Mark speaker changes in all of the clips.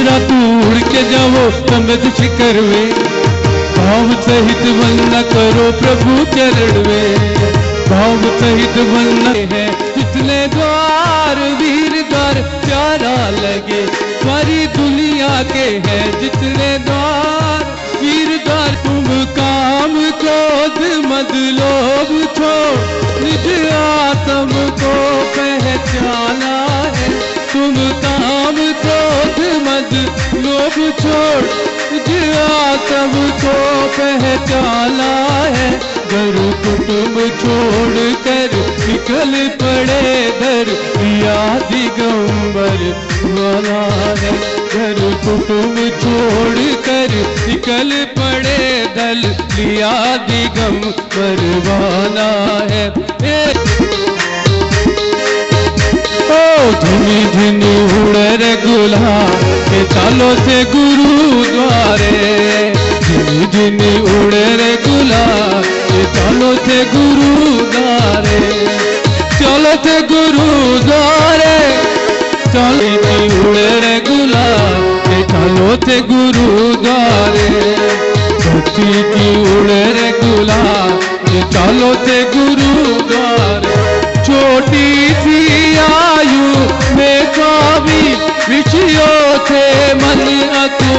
Speaker 1: रात उड़ के जाओ समझ शिखर वे, भाव सहित वंदना करो प्रभु चरण वे। भाव सहित वंदना है जितने द्वार, वीर द्वार प्यारा लगे, सारी दुनिया के हैं जितने द्वार, वीर द्वार। तुम काम क्रोध मद लोभ छोड़ निज आत्म को पहचाना है। तुम काम क्रोध मद लोभ छोड़ निज आत्म को पहचाना है। घर कुटुंब छोड़ कर निकल पड़े दर दिया दिगंबर वाला है। घर कुटुंब छोड़ कर निकल पड़े दल लिया दिगंबर वाला है। ओ धुनी धुनी उड़ रे गुलाब के चालो से गुरुद्वारे, धुनी धुनी उड़ रे गुलाब के चालो से गुरुद्वारे, चलो से गुरुद्वारे, चलो उड़ रे गुलाब के चालो से गुरुद्वारे। धरती की उड़ रे गुलाब के चालो से गुरुद्वारे। छोटी सी आयु में स्वामी विषयों से मन अतु,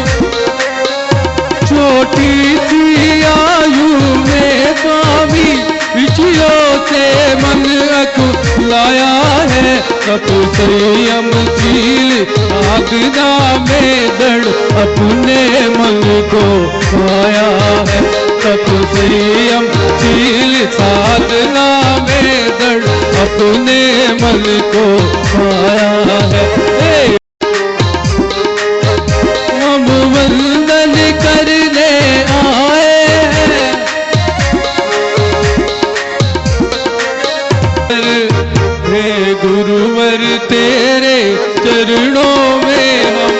Speaker 1: छोटी सी आयु में स्वामी विषयों से मन अतु लाया है। तपु संयमशील साधना में दृढ़ अपने मन को पाया है। तपु संयमशील साधना में दृढ़ अपने मन को पाया है। हम वंदन करने आए हैं, हे गुरुवर तेरे चरणों में हम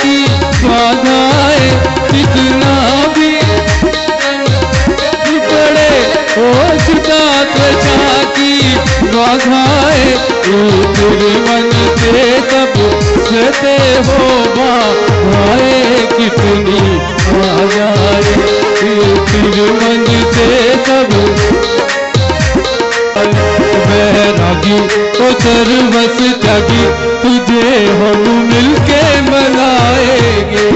Speaker 1: की बाधाएं कितना भी पड़े, ओ जुदा त्वचा की बाधाएं मन से सब सहते हो बाधाएं कितनी आ जाए। मन से सब बैरागी तो सर्वस त्यागी तुझे हम मिलके मनाएंगे।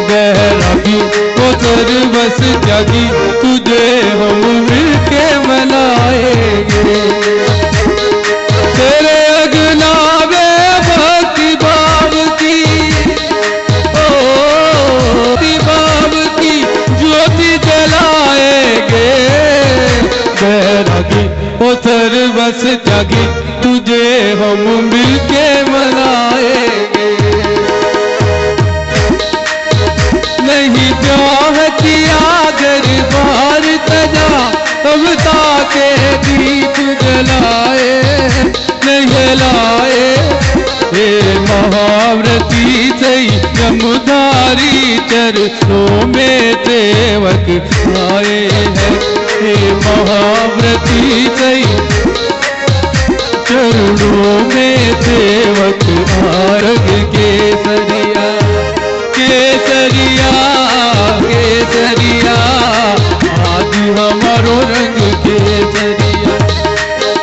Speaker 1: बैरागी तो सर्वस त्यागी तुझे हम मिलके मनाएंगे। तेरे अगनावे भक्ति भाव की, ओ भक्ति भाव की ज्योति जलाएंगे। बैरागी ओ सर्वस त्यागी तुझे हम मिलके मनाएंगे। नहीं ब्याह किया दरबार सजा तब ताके दीप जलाए, नहीं लाए हे महाव्रती सही जमुधारी चरणों में सेवक आए हैं। हे महाव्रती सही चरणों में सेवक आरग केसरिया, केसरिया केसरिया आज हमारो रंग केसरिया।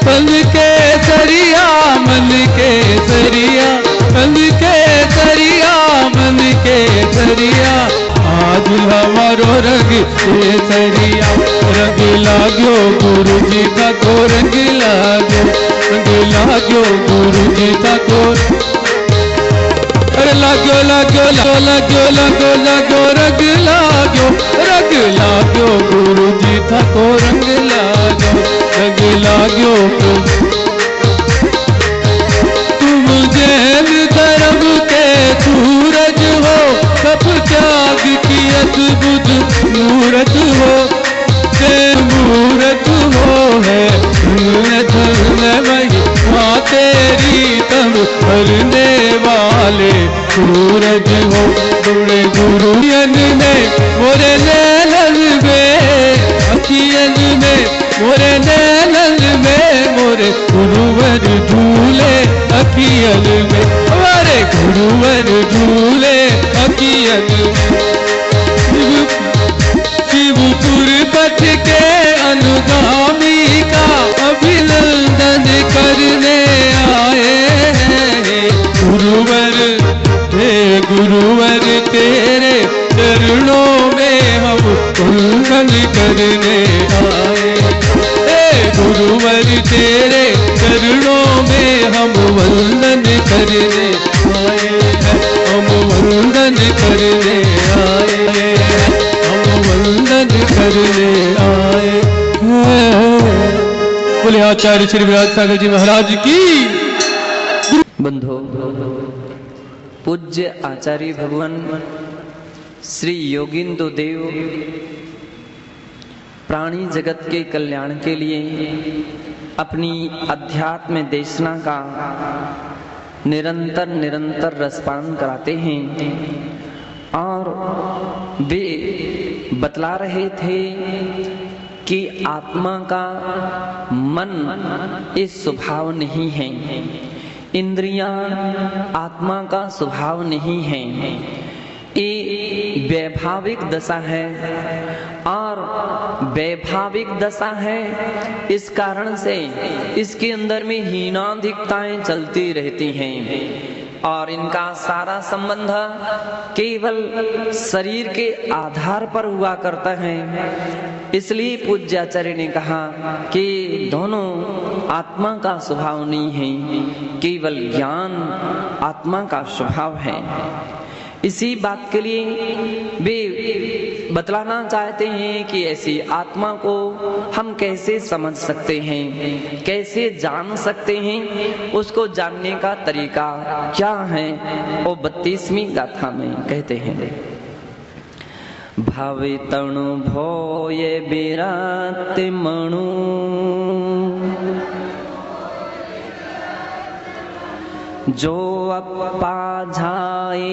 Speaker 1: पल केसरिया मन केसरिया, पल केसरिया मन केसरिया आज हमारो रंग केसरिया। रंग लाग्यो गुरु जी का को रंग लाग्यो, रंग लाग्यो गुरु जी का को, अरे लाग्यो लाग्यो लाग्यो लाग्यो लाग्यो लाग्यो रंग लाग्यो, रंग लाग्यो गुरु जी का को रंग लाग्यो। करने वाले सूरज हो बड़े गुरुयन में मोरे नैनन में अखियन में मोरे नैनन में मोरे गुरुवर झूले अखियन में हमारे गुरुवर झूले अखियन शिवपुर पथ के अनुगामी का अभिनंदन करने आए हैं गुरुवर तेरे चरणों में हम वंदन करने आए गुरुवर तेरे चरणों में हम वंदन करने आए हम वंदन करने आए हम वंदन करने आए बोले आचार्य श्री विराज सागर जी महाराज की।
Speaker 2: बंधु पूज्य आचार्य भगवान श्री योगिंदु देव प्राणी जगत के कल्याण के लिए अपनी अध्यात्म देशना का निरंतर रसपान कराते हैं और वे बतला रहे थे कि आत्मा का मन इस स्वभाव नहीं है, इंद्रियां आत्मा का स्वभाव नहीं है, ये वैभाविक दशा है और वैभाविक दशा है इस कारण से इसके अंदर में हीनाधिकताएं चलती रहती हैं और इनका सारा संबंध केवल शरीर के आधार पर हुआ करता है। इसलिए पूज्याचार्य ने कहा कि दोनों आत्मा का स्वभाव नहीं है, केवल ज्ञान आत्मा का स्वभाव है। इसी बात के लिए वे बतलाना चाहते हैं कि ऐसी आत्मा को हम कैसे समझ सकते हैं, कैसे जान सकते हैं, उसको जानने का तरीका क्या है। वो 32वीं गाथा में कहते हैं, भावे तणु भोये बिरात मणु जो अपा जाए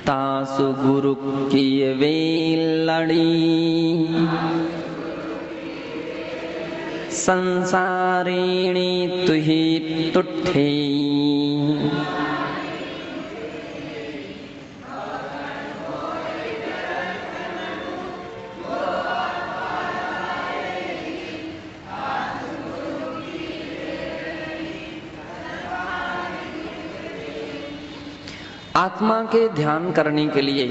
Speaker 2: तासु गुरु की वे लड़ी संसारिणी तुही तुठे आत्मा के ध्यान करने के लिए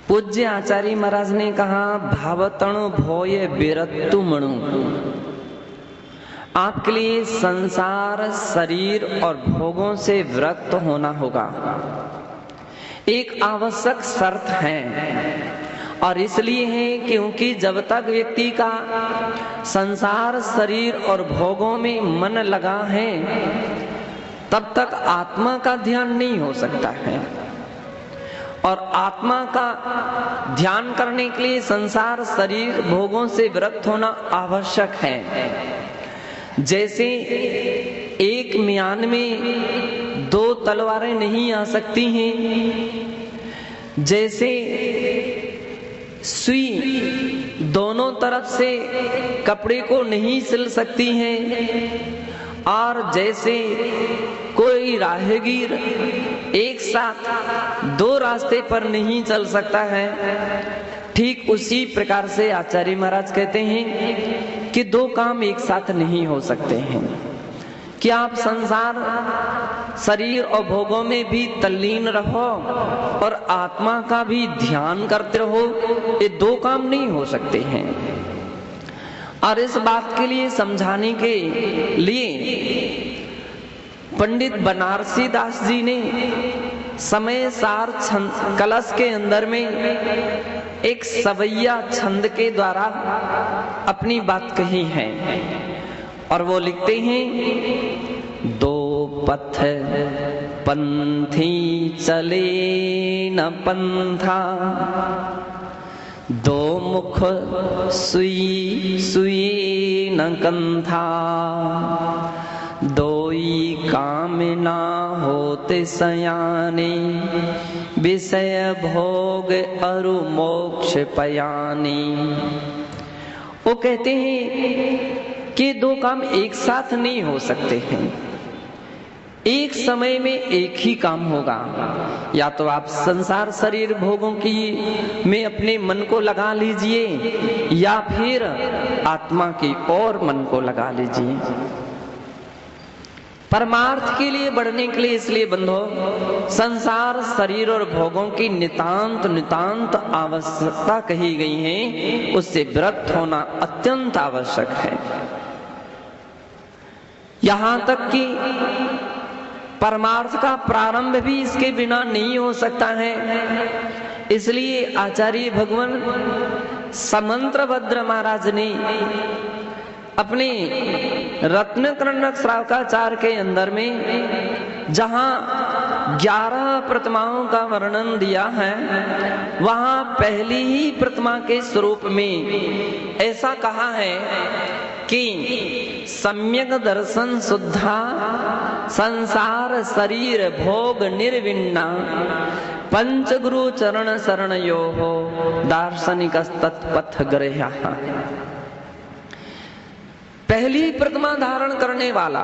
Speaker 2: पूज्य आचार्य महाराज ने कहा, भावतणु भोय बिरत्तु मणु। आपके लिए संसार, शरीर और भोगों से विरक्त होना होगा, एक आवश्यक शर्त है। और इसलिए है क्योंकि जब तक व्यक्ति का संसार, शरीर और भोगों में मन लगा है तब तक आत्मा का ध्यान नहीं हो सकता है। और आत्मा का ध्यान करने के लिए संसार, शरीर, भोगों से विरक्त होना आवश्यक है। जैसे एक म्यान में 2 तलवारें नहीं आ सकती हैं, जैसे सुई दोनों तरफ से कपड़े को नहीं सिल सकती है, और जैसे कोई राहगीर एक साथ 2 रास्ते पर नहीं चल सकता है, ठीक उसी प्रकार से आचार्य महाराज कहते हैं कि 2 काम एक साथ नहीं हो सकते हैं। कि आप संसार, शरीर और भोगों में भी तल्लीन रहो और आत्मा का भी ध्यान करते रहो, ये 2 काम नहीं हो सकते हैं। और इस बात के लिए समझाने के लिए पंडित बनारसी दास जी ने समय सार कलश के अंदर में एक सवैया छंद के द्वारा अपनी बात कही है। और वो लिखते हैं, 2 पथ पंथी चले न पंथा, दो मुख सुई सुई न कंथा, दोई काम ना होते सयाने, विषय भोग अरु मोक्ष पयानी। वो कहते हैं कि दो काम एक साथ नहीं हो सकते हैं, एक समय में एक ही काम होगा। या तो आप संसार शरीर भोगों की में अपने मन को लगा लीजिए, या फिर आत्मा की ओर मन को लगा लीजिए। परमार्थ के लिए बढ़ने के लिए इसलिए बंधो संसार शरीर और भोगों की नितांत नितांत आवश्यकता कही गई है, उससे विरक्त होना अत्यंत आवश्यक है। यहां तक कि परमार्थ का प्रारंभ भी इसके बिना नहीं हो सकता है। इसलिए आचार्य भगवान समंत्रभद्र महाराज ने अपने रत्न कर्णक श्रावकाचार के अंदर में जहां 11 प्रतिमाओं का वर्णन दिया है, वहां पहली ही प्रतिमा के स्वरूप में ऐसा कहा है कि सम्यक दर्शन शुद्धा संसार शरीर भोग निर्विन्ना, पंचगुरु चरण शरणयो हो दार्शनिक तत्पथ ग्रह्या। पहली प्रतिमा धारण करने वाला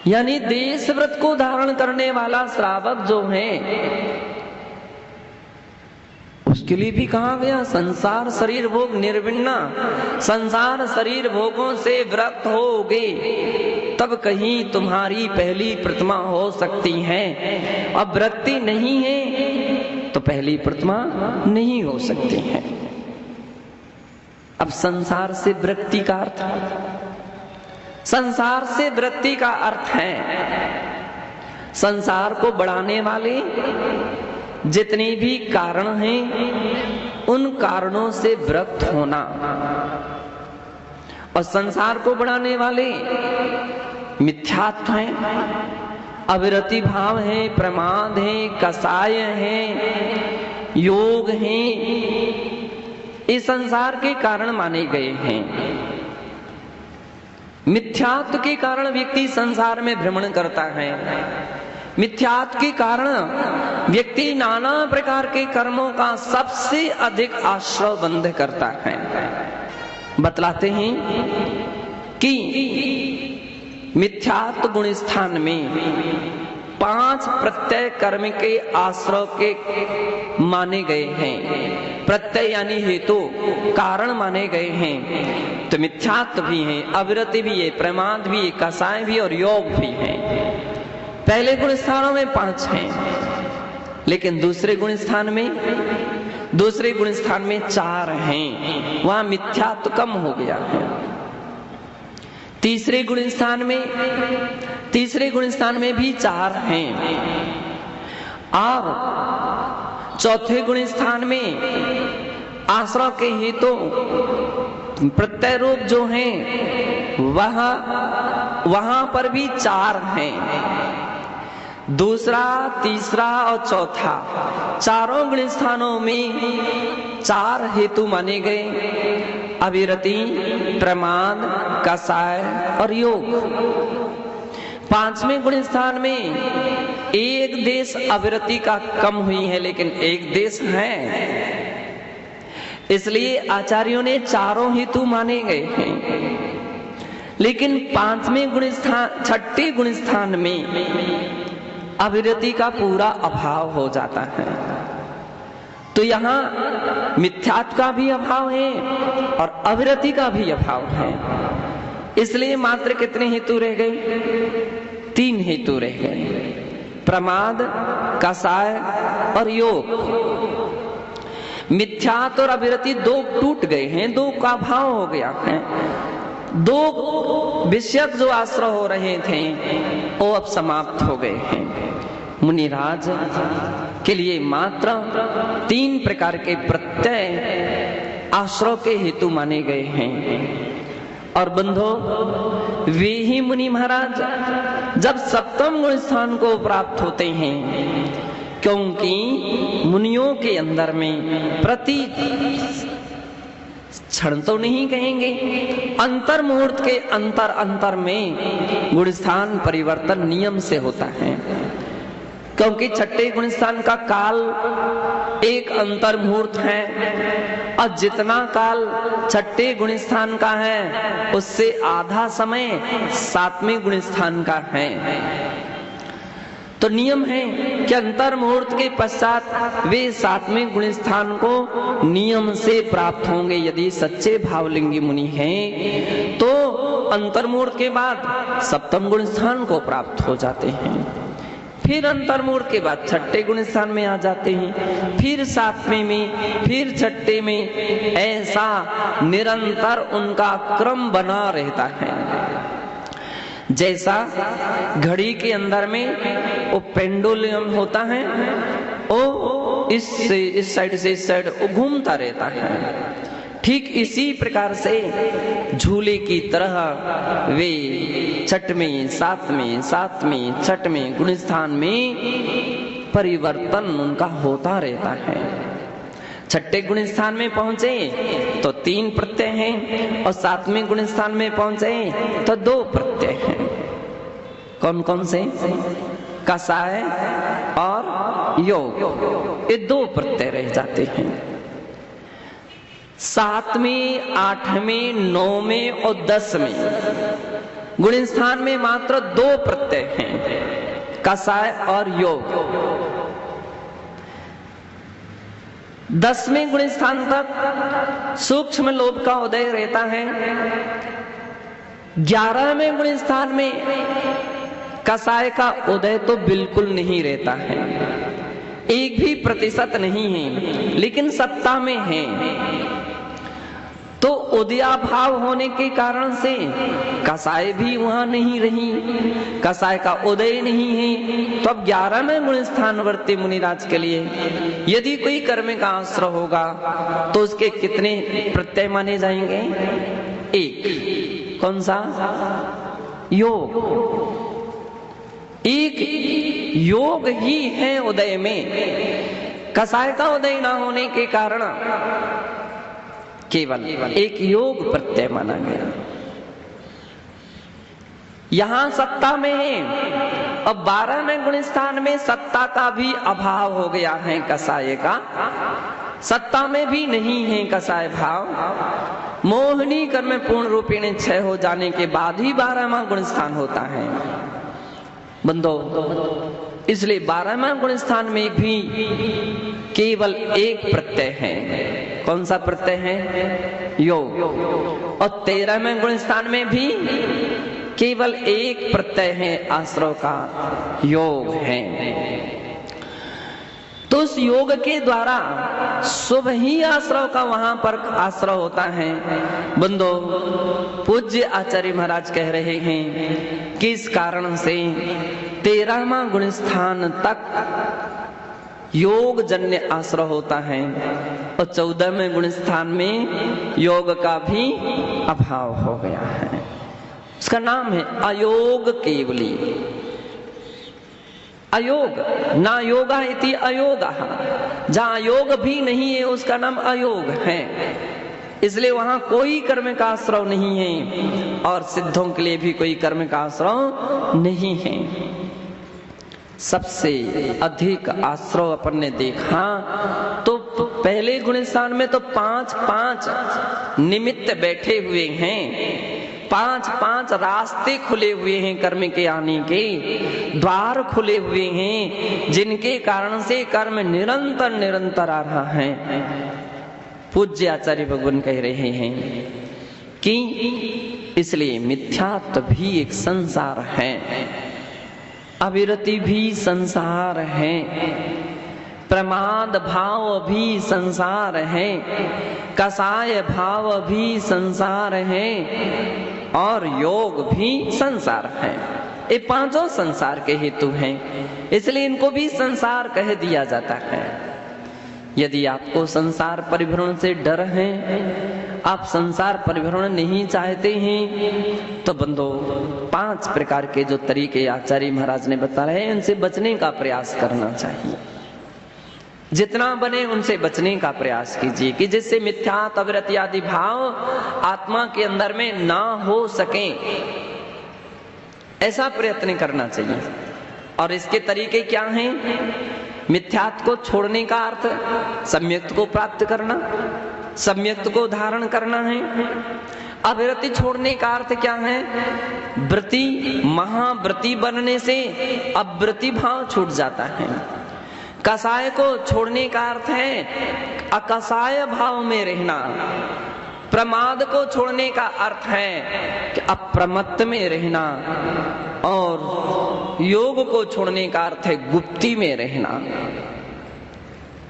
Speaker 2: यानी देश व्रत को धारण करने वाला श्रावक जो है, उसके लिए भी कहा गया संसार शरीर भोग निर्विन्ना, संसार शरीर भोगों से व्रत होगे तब कहीं तुम्हारी पहली प्रतिमा हो सकती है। अब वृत्ति नहीं है तो पहली प्रतिमा नहीं हो सकती है। अब संसार से वृत्ति का अर्थ, संसार से वृत्ति का अर्थ है संसार को बढ़ाने वाले जितने भी कारण हैं उन कारणों से विरक्त होना। और संसार को बढ़ाने वाले मिथ्यात्व हैं, अविरति भाव है, प्रमाद है, कसाय है, योग है, इस संसार के कारण माने गए हैं। मिथ्यात्व के कारण व्यक्ति संसार में भ्रमण करता है, मिथ्यात्व के कारण व्यक्ति नाना प्रकार के कर्मों का सबसे अधिक आश्रय बंध करता है। बतलाते हैं कि मिथ्यात्व गुण स्थान में 5 प्रत्यय कर्म के आश्रय के माने गए हैं। प्रत्यय यानी हेतु कारण माने गए हैं। तो मिथ्यात्व भी है, अविरति भी है, प्रमाद भी है, कसाय भी और योग भी है। पहले गुण स्थानों में 5 हैं, लेकिन दूसरे गुण स्थान में 4 हैं। वहां मिथ्यात्व कम हो गया है। तीसरे गुण स्थान में भी 4 हैं और चौथे गुण स्थान में आश्रय के हेतु प्रत्यय रूप जो हैं वहां पर भी 4 हैं। दूसरा, तीसरा और चौथा, चारों गुण स्थानों में 4 हेतु माने गए, अविरति, प्रमाद, कसाय और योग। 5वें गुण स्थान में एक देश अविरति का कम हुई है, लेकिन एक देश है, इसलिए आचार्यों ने चारों हेतु माने गए हैं। लेकिन 5वें गुण स्थान, 6ठे गुण स्थान में अविरति का पूरा अभाव हो जाता है। तो यहाँ मिथ्यात्व का भी अभाव है और अविरति का भी अभाव है। इसलिए मात्र कितने हेतु रह गए? 3 हेतु रह गए, प्रमाद, कसाय और योग। मिथ्यात्व और अविरति 2 टूट गए हैं, 2 का अभाव हो गया है। 2 विषयक जो आश्रय हो रहे थे वो अब समाप्त हो गए हैं। मुनिराज के लिए मात्र 3 प्रकार के प्रत्यय आश्रय के हेतु माने गए हैं। और बंधो, वे ही मुनि महाराज जब 7वें गुण स्थान को प्राप्त होते हैं, क्योंकि मुनियों के अंदर में प्रति क्षण तो नहीं कहेंगे, अंतर मुहूर्त के अंतर में गुणस्थान परिवर्तन नियम से होता है। क्योंकि छठे गुणस्थान का काल एक अंतर मुहूर्त है और जितना काल छठे गुणस्थान का है उससे आधा समय सातवें गुणस्थान का है। तो नियम है कि अंतर मुहूर्त के पश्चात वे सातवें गुणस्थान को नियम से प्राप्त होंगे। यदि सच्चे भावलिंगी मुनि हैं तो अंतर मुहूर्त के बाद सप्तम गुणस्थान को प्राप्त हो जाते हैं, फिर अंतर मुहूर्त के बाद छठे गुणस्थान में आ जाते हैं, फिर सातवें में, फिर छठे में, ऐसा निरंतर उनका क्रम बना रहता है। जैसा घड़ी के अंदर में वो पेंडुलम होता है, वो इस साइड से इस साइड घूमता रहता है, ठीक इसी प्रकार से झूले की तरह वे छठवें, सातवें, छठवें गुणस्थान में परिवर्तन उनका होता रहता है। छठे गुणस्थान में पहुंचे तो 3 प्रत्यय हैं और सातवें गुणस्थान में पहुंचे तो 2 प्रत्यय हैं। कौन कौन से? कसाय और योग, ये 2 प्रत्यय रह जाते हैं। 7वें, 8वें, 9वें और 10वें गुणस्थान में मात्र 2 प्रत्यय हैं, कसाय और योग। 10वें गुणस्थान तक सूक्ष्म लोभ का उदय रहता है। 11वें गुणस्थान में कसाय का उदय तो बिल्कुल नहीं रहता है, 1 भी प्रतिशत नहीं है, लेकिन सत्ता में है। तो उदयाभाव होने के कारण से कसाय भी वहां नहीं रही, कसाय का उदय नहीं है। तो अब 11वें गुणस्थानवर्ती मुनिराज के लिए यदि कोई कर्म का आश्रय होगा तो उसके कितने प्रत्यय माने जाएंगे? 1। कौन सा? योग। 1 योग ही है उदय में। कसाय का उदय ना होने के कारण केवल 1 योग प्रत्यय माना गया। यहां सत्ता में है। अब 12वें गुणस्थान में सत्ता का भी अभाव हो गया है, कसाय का सत्ता में भी नहीं है कसाय भाव। मोहिनी कर्म पूर्ण रूपेण क्षय हो जाने के बाद ही 12वां गुणस्थान होता है बंदो। इसलिए 12वें गुणस्थान में भी केवल 1 प्रत्यय है। कौन सा प्रत्यय है? योग। और 13वें गुणस्थान में भी केवल 1 प्रत्यय है, आश्रव का योग है। तो उस योग के द्वारा शुभ ही आश्रव का वहां पर आश्रव होता है बंदो। पूज्य आचार्य महाराज कह रहे हैं कि इस कारण से 13वां गुणस्थान तक योग जन्य आश्रय होता है और 14वें गुणस्थान में योग का भी अभाव हो गया है। उसका नाम है अयोग केवली। अयोग ना योगा इति अयोगा, जहां योग भी नहीं है उसका नाम अयोग है। इसलिए वहां कोई कर्म का आश्रय नहीं है और सिद्धों के लिए भी कोई कर्म का आश्रय नहीं है। सबसे अधिक आश्रय अपन ने देखा तो पहले गुणस्थान में तो 5 निमित्त बैठे हुए हैं, 5 रास्ते खुले हुए हैं कर्म के आने के, द्वार खुले हुए हैं जिनके कारण से कर्म निरंतर आ रहा है। पूज्य आचार्य भगवान कह रहे हैं कि इसलिए मिथ्यात्व भी एक संसार है, अविरति भी संसार है, प्रमाद भाव भी संसार है, कसाय भाव भी संसार है और योग भी संसार है। ये 5 संसार के हेतु हैं, इसलिए इनको भी संसार कह दिया जाता है। यदि आपको संसार परिभ्रमण से डर है, आप संसार परिभ्रमण नहीं चाहते हैं, तो बंदो 5 प्रकार के जो तरीके आचार्य महाराज ने बता रहे हैं उनसे बचने का प्रयास करना चाहिए। जितना बने उनसे बचने का प्रयास कीजिए कि जिससे मिथ्यात्व, अविरति आदि भाव आत्मा के अंदर में ना हो सके, ऐसा प्रयत्न करना चाहिए। और इसके तरीके क्या हैं? मिथ्यात्व को छोड़ने का अर्थ सम्यक्त को प्राप्त करना, सम्यक्त को धारण करना है। अविरति छोड़ने का अर्थ क्या है? वृत्ति, महावृत्ति बनने से अवृत्ति भाव छूट जाता है। कसाय को छोड़ने का अर्थ है अकसाय भाव में रहना। प्रमाद को छोड़ने का अर्थ है कि अप्रमत्त में रहना। और योग को छोड़ने का अर्थ है गुप्ती में रहना।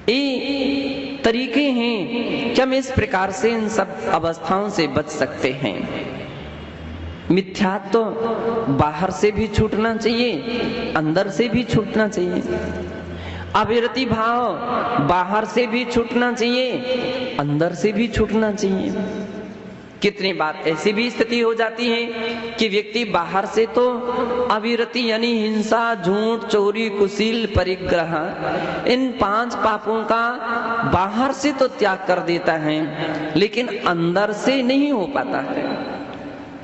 Speaker 2: ये तरीके हैं कि हम इस प्रकार से इन सब अवस्थाओं से बच सकते हैं। मिथ्यात्व तो बाहर से भी छूटना चाहिए, अंदर से भी छूटना चाहिए। अविरति भाव बाहर से भी छूटना चाहिए, अंदर से भी छूटना चाहिए। कितनी बार ऐसी भी स्थिति हो जाती है कि व्यक्ति बाहर से तो अविरति यानी हिंसा, झूठ, चोरी, कुशील, परिग्रह, इन 5 पापों का बाहर से तो त्याग कर देता है, लेकिन अंदर से नहीं हो पाता है।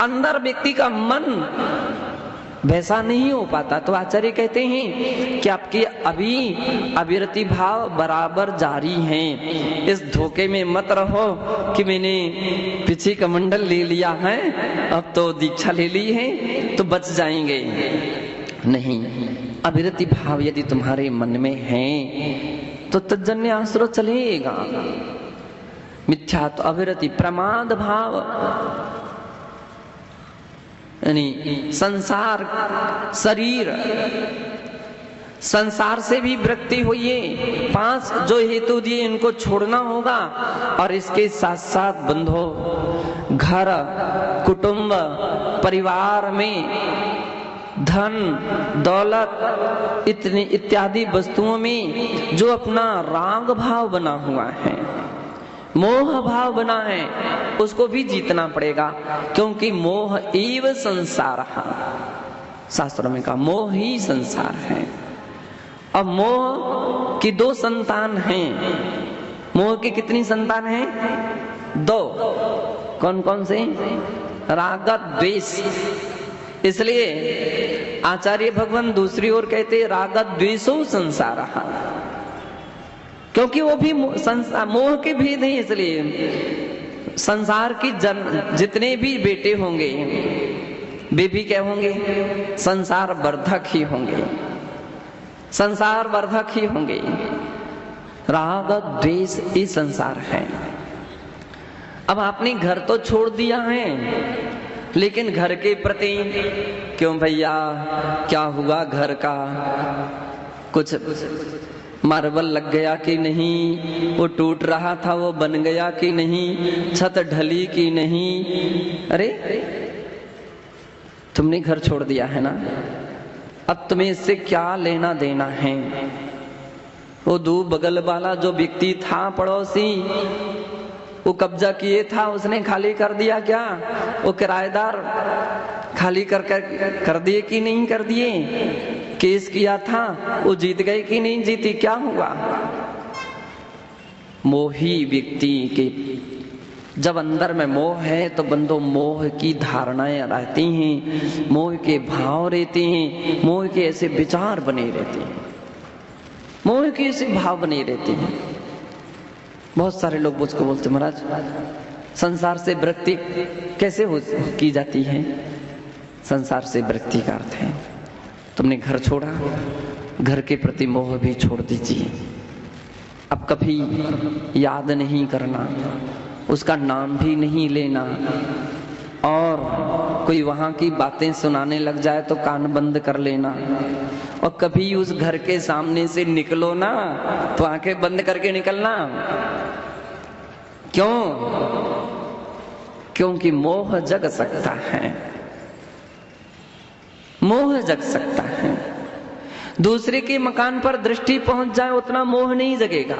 Speaker 2: अंदर व्यक्ति का मन वैसा नहीं हो पाता। तो आचार्य कहते हैं कि आपके अभी अविरति भाव बराबर जारी हैं। इस धोखे में मत रहो कि मैंने पीछे कमंडल ले लिया है, अब तो दीक्षा ले ली है तो बच जाएंगे। नहीं, अविरति भाव यदि तुम्हारे मन में है तो तज्जन्य आश्रय चलेगा। मिथ्यात्व, अविरति, प्रमाद भाव यानी संसार, शरीर, संसार से भी विरक्ति हुई है। 5 जो हेतु दिए इनको छोड़ना होगा। और इसके साथ साथ बंधो, घर, कुटुंब, परिवार में धन, दौलत इतनी इत्यादि वस्तुओं में जो अपना राग भाव बना हुआ है, मोह भाव बना है, उसको भी जीतना पड़ेगा। क्योंकि मोह एव संसार, शास्त्रों में कहा मोह ही संसार है। अब मोह की 2 संतान हैं। मोह की कितनी संतान हैं? 2। कौन कौन से? राग, द्वेष। इसलिए आचार्य भगवान दूसरी ओर कहते राग द्वेषो संसार, क्योंकि वो भी मोह के भेद हैं। इसलिए संसार की जितने भी बेटे होंगे वे भी क्या होंगे? संसार वर्धक ही होंगे, संसार वर्धक ही होंगे। राग द्वेष ये संसार है। अब आपने घर तो छोड़ दिया है, लेकिन घर के प्रति क्यों भैया, क्या हुआ घर का? कुछ मार्बल लग गया कि नहीं? वो टूट रहा था, वो बन गया कि नहीं? छत ढली कि नहीं? अरे तुमने घर छोड़ दिया है ना, अब तुम्हें इससे क्या लेना देना है? वो दो बगल वाला जो व्यक्ति था, पड़ोसी, वो कब्जा किए था, उसने खाली कर दिया क्या? वो किराएदार खाली कर दिए कि नहीं कर दिए? केस किया था, वो जीत गए कि नहीं जीती? क्या हुआ? मोही व्यक्ति के जब अंदर में मोह है तो बंदो मोह की धारणाएं रहती हैं, मोह के भाव रहते हैं, मोह के ऐसे विचार बने रहते हैं, मोह के ऐसे भाव बने रहते हैं। बहुत सारे लोग मुझको बोलते महाराज संसार से विरक्ति कैसे की जाती है? संसार से विरक्ति का अर्थ है तुमने घर छोड़ा, घर के प्रति मोह भी छोड़ दीजिए। अब कभी याद नहीं करना, उसका नाम भी नहीं लेना, और कोई वहां की बातें सुनाने लग जाए तो कान बंद कर लेना। और कभी उस घर के सामने से निकलो ना तो आंखें बंद करके निकलना। क्यों? क्योंकि मोह जग सकता है, मोह जग सकता है। दूसरे के मकान पर दृष्टि पहुंच जाए उतना मोह नहीं जगेगा,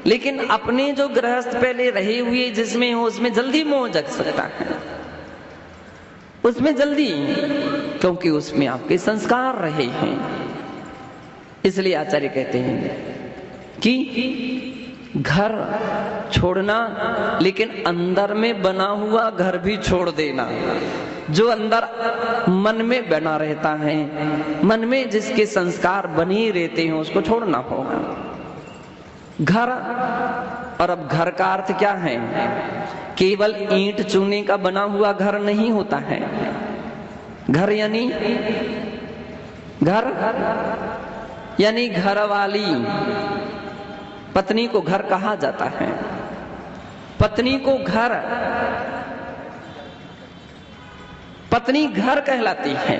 Speaker 2: लेकिन अपने जो गृहस्थ पहले रहे हुए जिसमें हो उसमें जल्दी मोह जग सकता है, उसमें जल्दी, क्योंकि उसमें आपके संस्कार रहे हैं। इसलिए आचार्य कहते हैं कि घर छोड़ना, लेकिन अंदर में बना हुआ घर भी छोड़ देना। जो अंदर मन में बना रहता है, मन में जिसके संस्कार बने रहते हैं, उसको छोड़ना होगा। घर, और अब घर का अर्थ क्या है? केवल ईंट चूने का बना हुआ घर नहीं होता है। घर यानी घर वाली पत्नी को घर कहा जाता है। पत्नी घर कहलाती है।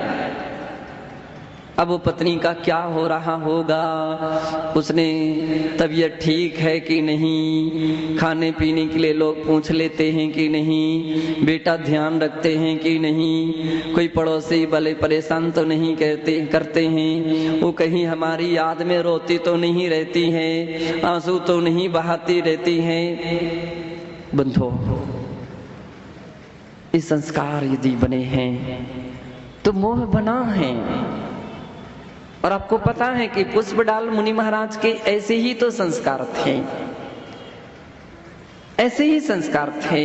Speaker 2: अब वो पत्नी का क्या हो रहा होगा, उसने तबीयत ठीक है कि नहीं, खाने पीने के लिए लोग पूछ लेते हैं कि नहीं, बेटा ध्यान रखते हैं कि नहीं, कोई पड़ोसी भले परेशान तो नहीं करते हैं, वो कहीं हमारी याद में रोती तो नहीं रहती है, आंसू तो नहीं बहाती रहती है। बंधो, इस संस्कार यदि बने हैं तो मोह बना है। और आपको पता है कि पुष्पडाल मुनि महाराज के ऐसे ही तो संस्कार थे, ऐसे ही संस्कार थे।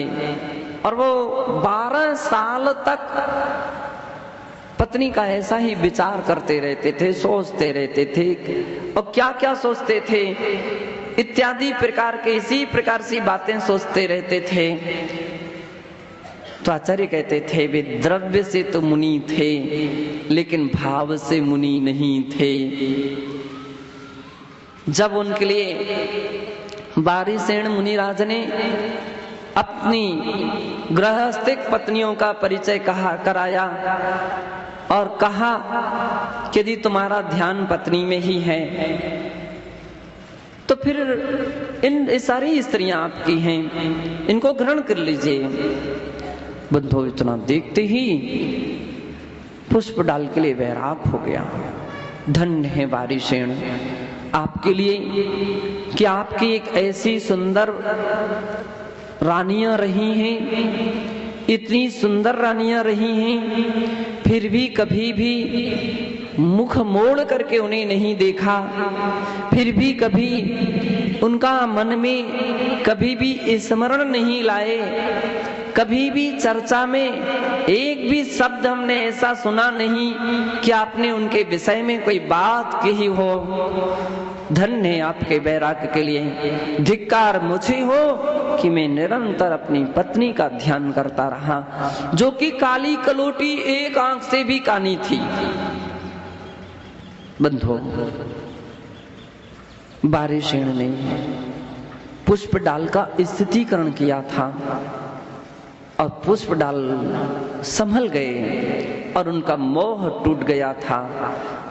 Speaker 2: और वो 12 साल तक पत्नी का ऐसा ही विचार करते रहते थे, सोचते रहते थे। और क्या क्या सोचते थे, इत्यादि प्रकार के इसी प्रकार सी बातें सोचते रहते थे। तो आचार्य कहते थे, वे द्रव्य से तो मुनि थे, लेकिन भाव से मुनि नहीं थे। जब उनके लिए बारिसेन मुनिराज ने अपनी गृहस्थिक पत्नियों का परिचय कराया और कहा कि यदि तुम्हारा ध्यान पत्नी में ही है तो फिर इन सारी स्त्रियां आपकी हैं, इनको ग्रहण कर लीजिए। बंधु, इतना देखते ही पुष्पडाल के लिए वैराग हो गया। धन्य है बारिसेन आपके लिए कि आपकी एक ऐसी सुंदर रानियां रही हैं, इतनी सुंदर रानियां रही हैं, फिर भी कभी भी मुख मोड़ करके उन्हें नहीं देखा, फिर भी कभी उनका मन में कभी भी स्मरण नहीं लाए, कभी भी चर्चा में एक भी शब्द हमने ऐसा सुना नहीं कि आपने उनके विषय में कोई बात कही हो। धन्य है आपके वैराग्य के लिए। धिक्कार मुझे हो कि मैं निरंतर अपनी पत्नी का ध्यान करता रहा, जो कि काली कलोटी एक आंख से भी कानी थी। बंधु, बारिसेन ने पुष्पडाल का स्थितीकरण किया था और पुष्पडाल संभल गए और उनका मोह टूट गया था।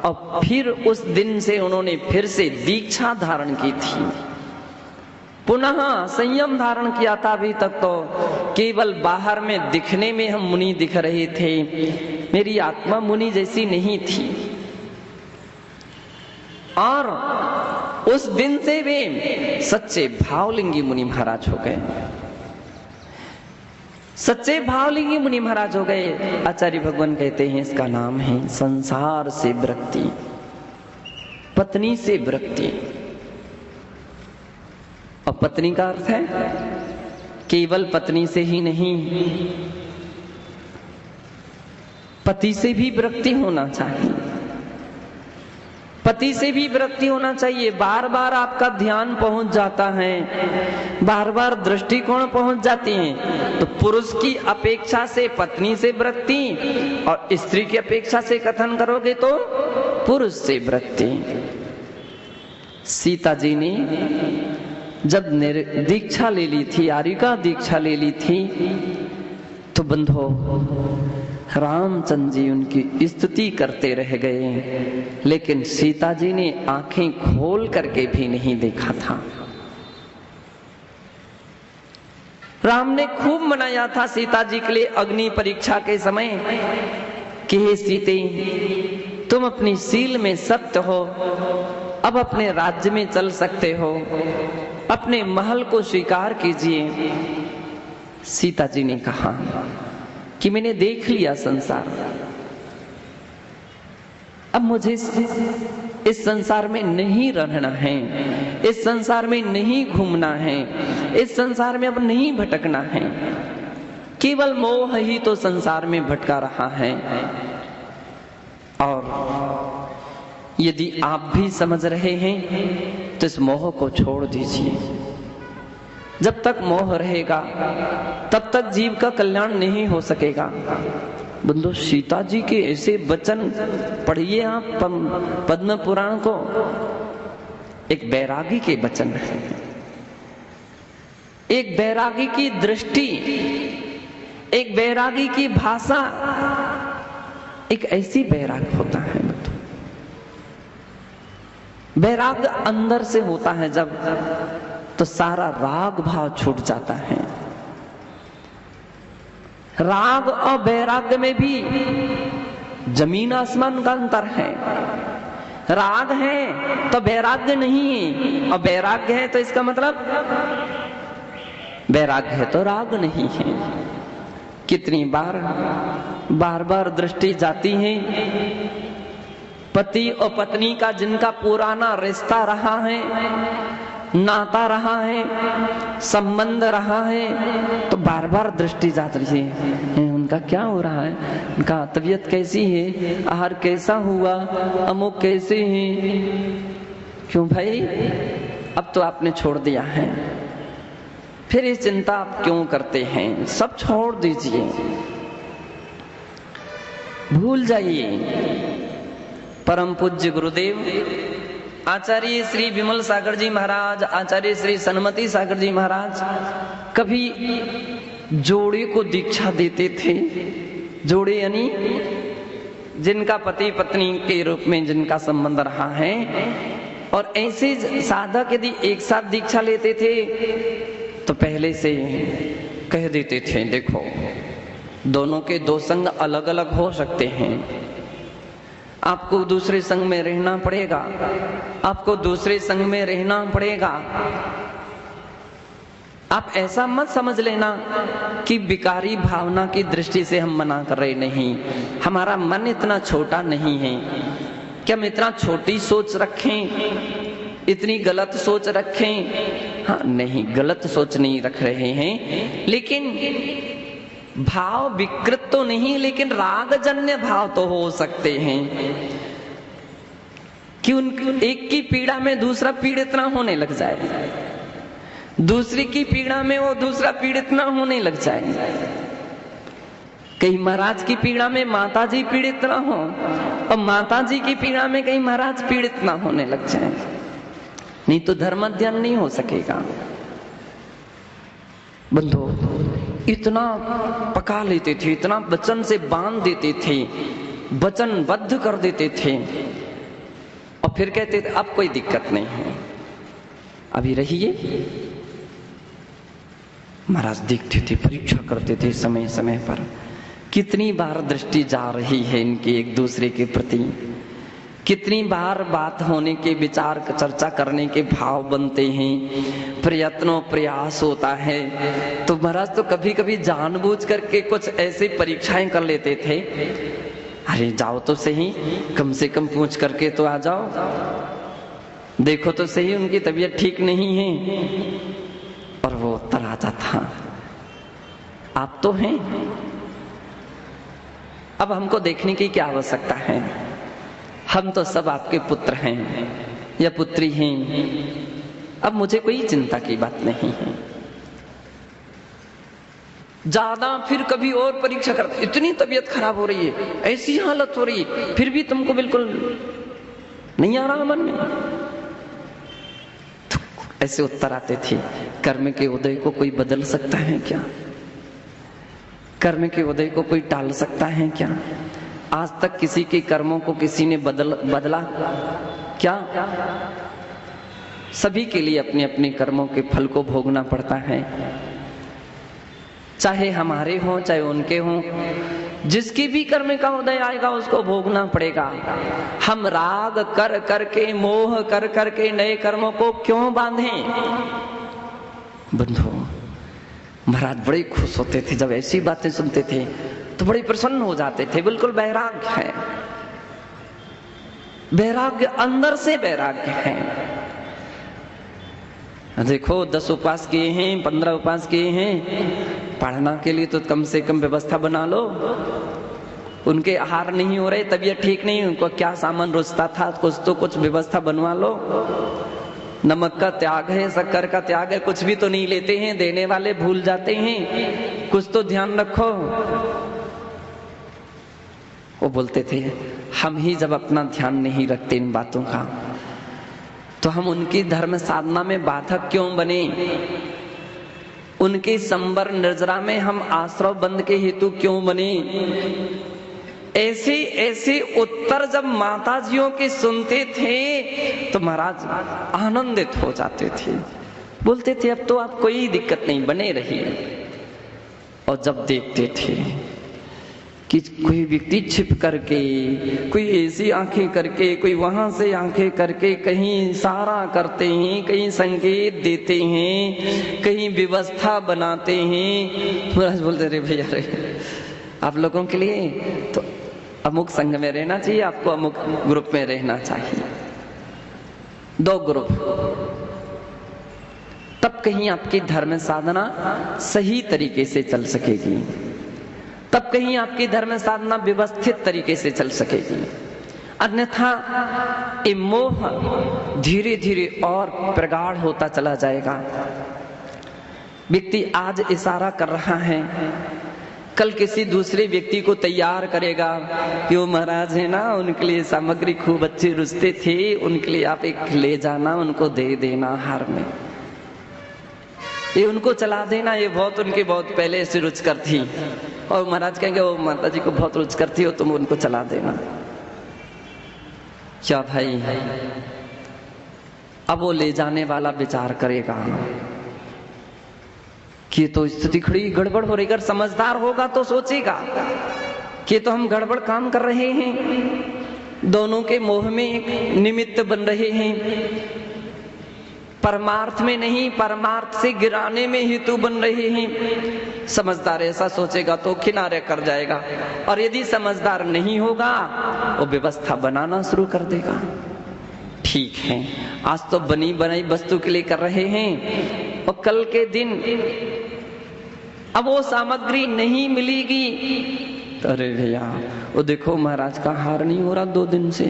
Speaker 2: और फिर उस दिन से उन्होंने फिर से दीक्षा धारण की थी, पुनः संयम धारण किया था। अभी तक तो केवल बाहर में दिखने में हम मुनि दिख रहे थे, मेरी आत्मा मुनि जैसी नहीं थी। और उस दिन से वे सच्चे भावलिंगी मुनि महाराज हो गए, सच्चे भावलिंगी मुनि महाराज हो गए। आचार्य भगवान कहते हैं इसका नाम है संसार से विरक्ति, पत्नी से विरक्ति। और पत्नी का अर्थ है केवल पत्नी से ही नहीं, पति से भी विरक्ति होना चाहिए, पति से भी विरक्ति होना चाहिए। बार बार आपका ध्यान पहुंच जाता है, बार बार दृष्टिकोण पहुंच जाती है, तो पुरुष की अपेक्षा से पत्नी से विरक्ति और स्त्री की अपेक्षा से कथन करोगे तो पुरुष से विरक्ति। सीता जी ने जब दीक्षा ले ली थी, आर्यिका दीक्षा ले ली थी, तो बंधो रामचंद्र जी उनकी स्तुति करते रह गए, लेकिन सीता जी ने आंखें खोल करके भी नहीं देखा था। राम ने खूब मनाया था सीता जी के लिए अग्नि परीक्षा के समय कि हे सीते, तुम अपनी सील में सत्य हो, अब अपने राज्य में चल सकते हो, अपने महल को स्वीकार कीजिए। सीता जी ने कहा कि मैंने देख लिया संसार, अब मुझे इस संसार में नहीं रहना है, इस संसार में नहीं घूमना है, इस संसार में अब नहीं भटकना है। केवल मोह ही तो संसार में भटका रहा है। और यदि आप भी समझ रहे हैं तो इस मोह को छोड़ दीजिए। जब तक मोह रहेगा तब तक जीव का कल्याण नहीं हो सकेगा। बंधु, सीता जी के ऐसे वचन पढ़िए आप पद्म पुराण को। एक बैरागी के वचन है, एक बैरागी की दृष्टि, एक बैरागी की भाषा, एक ऐसी बैराग होता है। बैराग अंदर से होता है जब, तो सारा राग भाव छूट जाता है। राग और वैराग्य में भी जमीन आसमान का अंतर है। राग है तो वैराग्य नहीं है, और वैराग्य है तो इसका मतलब वैराग्य है तो राग नहीं है। कितनी बार बार दृष्टि जाती है, पति और पत्नी का जिनका पुराना रिश्ता रहा है, नाता रहा है, संबंध रहा है, तो बार बार दृष्टि जाती है। उनका क्या हो रहा है, उनका तबीयत कैसी है, आहार कैसा हुआ, अमुक कैसे है। क्यों भाई, अब तो आपने छोड़ दिया है, फिर ये चिंता आप क्यों करते हैं? सब छोड़ दीजिए, भूल जाइए। परम पूज्य गुरुदेव आचार्य श्री विमल सागर जी महाराज, आचार्य श्री सन्मति सागर जी महाराज कभी जोड़े को दीक्षा देते थे। जोड़े यानी जिनका पति पत्नी के रूप में जिनका संबंध रहा है, और ऐसे साधक यदि एक साथ दीक्षा लेते थे तो पहले से कह देते थे, देखो दोनों के दो संग अलग अलग हो सकते हैं, आपको दूसरे संग में रहना पड़ेगा, आपको दूसरे संग में रहना पड़ेगा। आप ऐसा मत समझ लेना कि विकारी भावना की दृष्टि से हम मना कर रहे, नहीं, हमारा मन इतना छोटा नहीं है कि हम इतना छोटी सोच रखें, इतनी गलत सोच रखें। हाँ, नहीं, गलत सोच नहीं रख रहे हैं, लेकिन भाव विकृत तो नहीं, लेकिन रागजन्य भाव तो हो सकते हैं कि एक की पीड़ा में दूसरा पीड़ित ना होने लग जाए, दूसरी की पीड़ा में वो दूसरा पीड़ित ना होने लग जाए। कहीं महाराज की पीड़ा में माता जी पीड़ित ना हो, और माता जी की पीड़ा में कहीं महाराज पीड़ित ना होने लग जाए, नहीं तो धर्म अध्ययन नहीं हो सकेगा। बंधु, इतना पका लेते थे, इतना वचन से बांध देते थे, वचनबद्ध कर देते थे, और फिर कहते थे अब कोई दिक्कत नहीं है, अभी रहिए। महाराज देखते थे, परीक्षा करते थे समय समय पर, कितनी बार दृष्टि जा रही है इनकी एक दूसरे के प्रति, कितनी बार बात होने के, विचार चर्चा करने के भाव बनते हैं, प्रयत्नों प्रयास होता है। तो महाराज तो कभी कभी जानबूझ करके कुछ ऐसी परीक्षाएं कर लेते थे, अरे जाओ तो सही, कम से कम पूछ करके तो आ जाओ, देखो तो सही उनकी तबीयत ठीक नहीं है। और वो उत्तर आता था, आप तो हैं, अब हमको देखने की क्या आवश्यकता है, हम तो सब आपके पुत्र हैं या पुत्री हैं, अब मुझे कोई चिंता की बात नहीं है। ज्यादा फिर कभी और परीक्षा करते, इतनी तबीयत खराब हो रही है, ऐसी हालत हो रही है, फिर भी तुमको बिल्कुल नहीं आ रहा मन में, तो ऐसे उत्तर आते थे। कर्म के उदय को कोई बदल सकता है क्या? कर्म के उदय को कोई टाल सकता है क्या? आज तक किसी के कर्मों को किसी ने बदला क्या? सभी के लिए अपने अपने कर्मों के फल को भोगना पड़ता है, चाहे हमारे हों चाहे उनके हों। जिसकी भी कर्म का उदय आएगा उसको भोगना पड़ेगा। हम राग कर करके, मोह कर करके नए कर्मों को क्यों बांधें? बंधु, महाराज बड़े खुश होते थे जब ऐसी बातें सुनते थे, तो बड़े प्रसन्न हो जाते थे, बिल्कुल वैराग्य है। वैराग्य अंदर से वैराग्य है। देखो 10 उपवास किए हैं, 15 उपवास किए हैं, पढ़ना के लिए तो कम से कम व्यवस्था बना लो। उनके आहार नहीं हो रहे, तबीयत ठीक नहीं, उनको क्या सामान रुचता था, कुछ व्यवस्था बनवा लो। नमक का त्याग है, शक्कर का त्याग है, कुछ भी तो नहीं लेते हैं, देने वाले भूल जाते हैं, कुछ तो ध्यान रखो। वो बोलते थे हम ही जब अपना ध्यान नहीं रखते इन बातों का, तो हम उनकी धर्म साधना में बाधक क्यों बने? उनके संबर निर्जरा में हम आश्रव बंद के हेतु क्यों बने? ऐसे उत्तर जब माताजियों के सुनते थे तो महाराज आनंदित हो जाते थे, बोलते थे अब तो आप कोई दिक्कत नहीं, बने रहिए। और जब देखते थे कि कोई व्यक्ति छिप करके, कोई ऐसी आंखें करके, कोई वहां से आंखें करके कहीं इशारा करते हैं, कहीं संकेत देते हैं, कहीं व्यवस्था बनाते हैं, महाराज बोलते रे भैया रे, आप लोगों के लिए तो अमुक संघ में रहना चाहिए, आपको अमुक ग्रुप में रहना चाहिए, 2 ग्रुप, तब कहीं आपकी धर्म साधना सही तरीके से चल सकेगी, तब कहीं आपकी धर्म साधना व्यवस्थित तरीके से चल सकेगी। अन्यथा ये मोह धीरे धीरे और प्रगाढ़ होता चला जाएगा। व्यक्ति आज इशारा कर रहा है, कल किसी दूसरे व्यक्ति को तैयार करेगा कि वो महाराज है ना, उनके लिए सामग्री खूब अच्छी रुचते थे, उनके लिए आप एक ले जाना, उनको दे देना हार में, ये उनको चला देना, ये उनकी बहुत पहले से रुचकर थी। और महाराज कहेंगे वो माता जी को बहुत रुचकर थी, हो तुम उनको चला देना। क्या भाई, अब वो ले जाने वाला विचार करेगा कि तो स्थिति खड़ी गड़बड़ हो रही। अगर समझदार होगा तो सोचेगा कि तो हम गड़बड़ काम कर रहे हैं, दोनों के मोह में एक निमित्त बन रहे हैं, परमार्थ में नहीं परमार्थ से गिराने में हेतु बन रहे हैं। समझदार ऐसा सोचेगा तो किनारे कर जाएगा, और यदि समझदार नहीं होगा वो व्यवस्था बनाना शुरू कर देगा। ठीक है, आज तो बनी बनाई वस्तु के लिए कर रहे हैं, और कल के दिन अब वो सामग्री नहीं मिलेगी तो अरे भैया वो देखो महाराज का हार नहीं हो रहा 2 दिन से,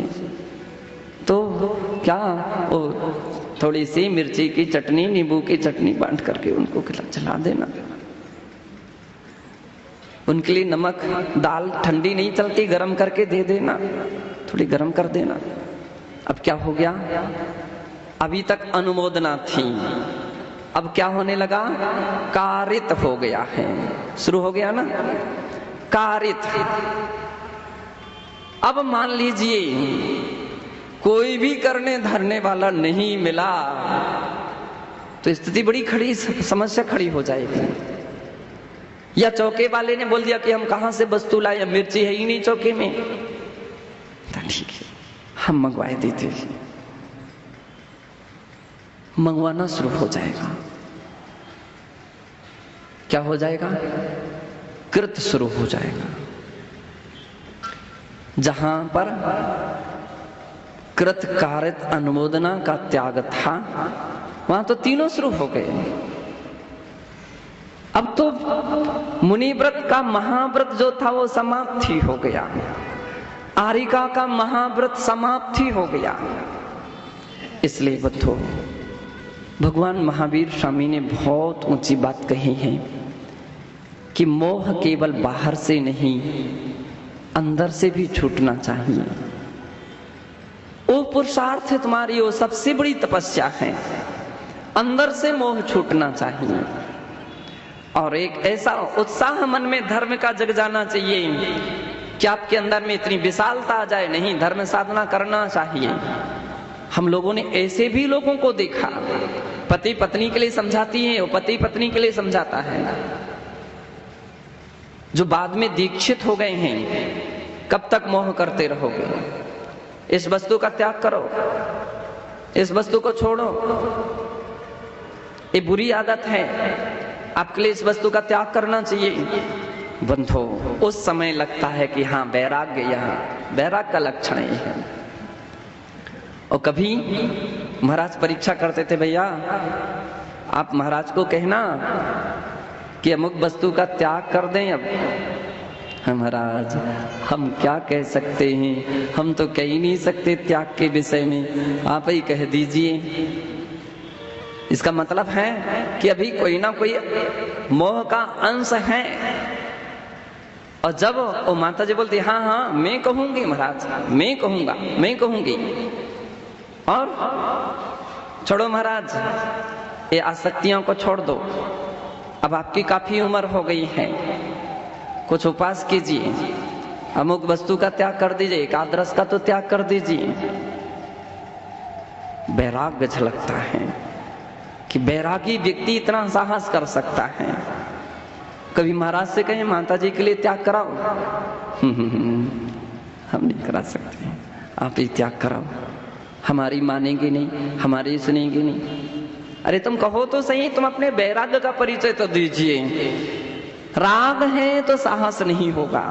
Speaker 2: तो क्या वो थोड़ी सी मिर्ची की चटनी, नींबू की चटनी बांट करके उनको चला देना। उनके लिए नमक, दाल ठंडी नहीं चलती, गरम करके दे देना, थोड़ी गरम कर देना। अब क्या हो गया, अभी तक अनुमोदना थी, अब क्या होने लगा, कारित हो गया है, शुरू हो गया ना कारित। अब मान लीजिए कोई भी करने धरने वाला नहीं मिला तो स्थिति बड़ी खड़ी, समस्या खड़ी हो जाएगी। या चौके वाले ने बोल दिया कि हम कहां से वस्तु लाए, मिर्ची है ही नहीं चौके में, तो ठीक है हम मंगवाए देते, मंगवाना शुरू हो जाएगा। क्या हो जाएगा, कृत शुरू हो जाएगा। जहां पर कृत कारित अनुमोदना का त्याग था वहां तो तीनों शुरू हो गए। अब तो मुनि व्रत का महाव्रत जो था वो समाप्ति हो गया, आरिका का महाव्रत समाप्ति हो गया। इसलिए बंधुओं, भगवान महावीर स्वामी ने बहुत ऊंची बात कही है कि मोह केवल बाहर से नहीं अंदर से भी छूटना चाहिए। वो पुरुषार्थ है तुम्हारी, वो सबसे बड़ी तपस्या है, अंदर से मोह छूटना चाहिए। और एक ऐसा उत्साह मन में धर्म का जग जाना चाहिए कि आपके अंदर में इतनी विशालता आ जाए, नहीं धर्म साधना करना चाहिए। हम लोगों ने ऐसे भी लोगों को देखा, पति पत्नी के लिए समझाती है, वो पति पत्नी के लिए समझाता है, जो बाद में दीक्षित हो गए हैं। कब तक मोह करते रहोगे, इस वस्तु का त्याग करो, इस वस्तु को छोड़ो, ये बुरी आदत है, आपके लिए इस वस्तु का त्याग करना चाहिए। बंधो, उस समय लगता है कि हाँ वैराग्य, यहाँ वैराग्य का लक्षण ही है। और कभी महाराज परीक्षा करते थे, भैया आप महाराज को कहना कि अमुक वस्तु का त्याग कर दें। अब महाराज हम क्या कह सकते हैं, हम तो कह ही नहीं सकते त्याग के विषय में, आप ही कह दीजिए। इसका मतलब है कि अभी कोई ना कोई मोह का अंश है। और जब वो माता जी बोलती हाँ हाँ मैं कहूंगी महाराज, मैं कहूंगा, मैं कहूंगी, और छोड़ो महाराज ये आसक्तियों को छोड़ दो, अब आपकी काफी उम्र हो गई है, कुछ उपास कीजिए, अमुक वस्तु का त्याग कर दीजिए, एकादश का तो त्याग कर दीजिए। वैराग्य झलकता है कि वैरागी व्यक्ति इतना साहस कर सकता है। कभी महाराज से कहें माता जी के लिए त्याग कराओ, हम नहीं करा सकते, आप ही त्याग कराओ, हमारी मानेंगे नहीं, हमारी सुनेंगे नहीं। अरे तुम कहो तो सही, तुम अपने वैराग्य का परिचय तो दीजिए। राग है तो साहस नहीं होगा,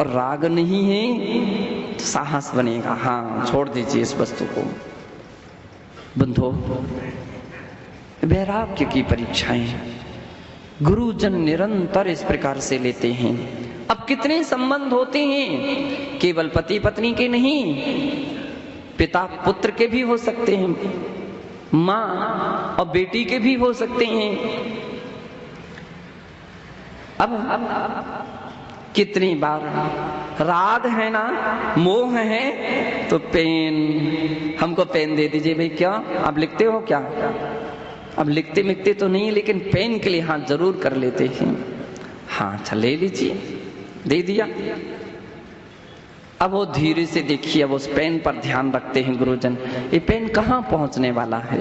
Speaker 2: और राग नहीं है तो साहस बनेगा। हाँ छोड़ दीजिए इस वस्तु को। बंधो, वैराग्य की परीक्षाएं गुरुजन निरंतर इस प्रकार से लेते हैं। अब कितने संबंध होते हैं, केवल पति पत्नी के नहीं, पिता पुत्र के भी हो सकते हैं, माँ और बेटी के भी हो सकते हैं। अब कितनी बार राग है ना, मोह है तो पेन, हमको पेन दे दीजिए भाई, क्या आप लिखते हो क्या? अब लिखते मिखते तो नहीं, लेकिन पेन के लिए हाँ जरूर कर लेते हैं। हाँ अच्छा ले लीजिए, दे दिया। अब वो धीरे से देखिए, अब उस पेन पर ध्यान रखते हैं गुरुजन, ये पेन कहाँ पहुंचने वाला है,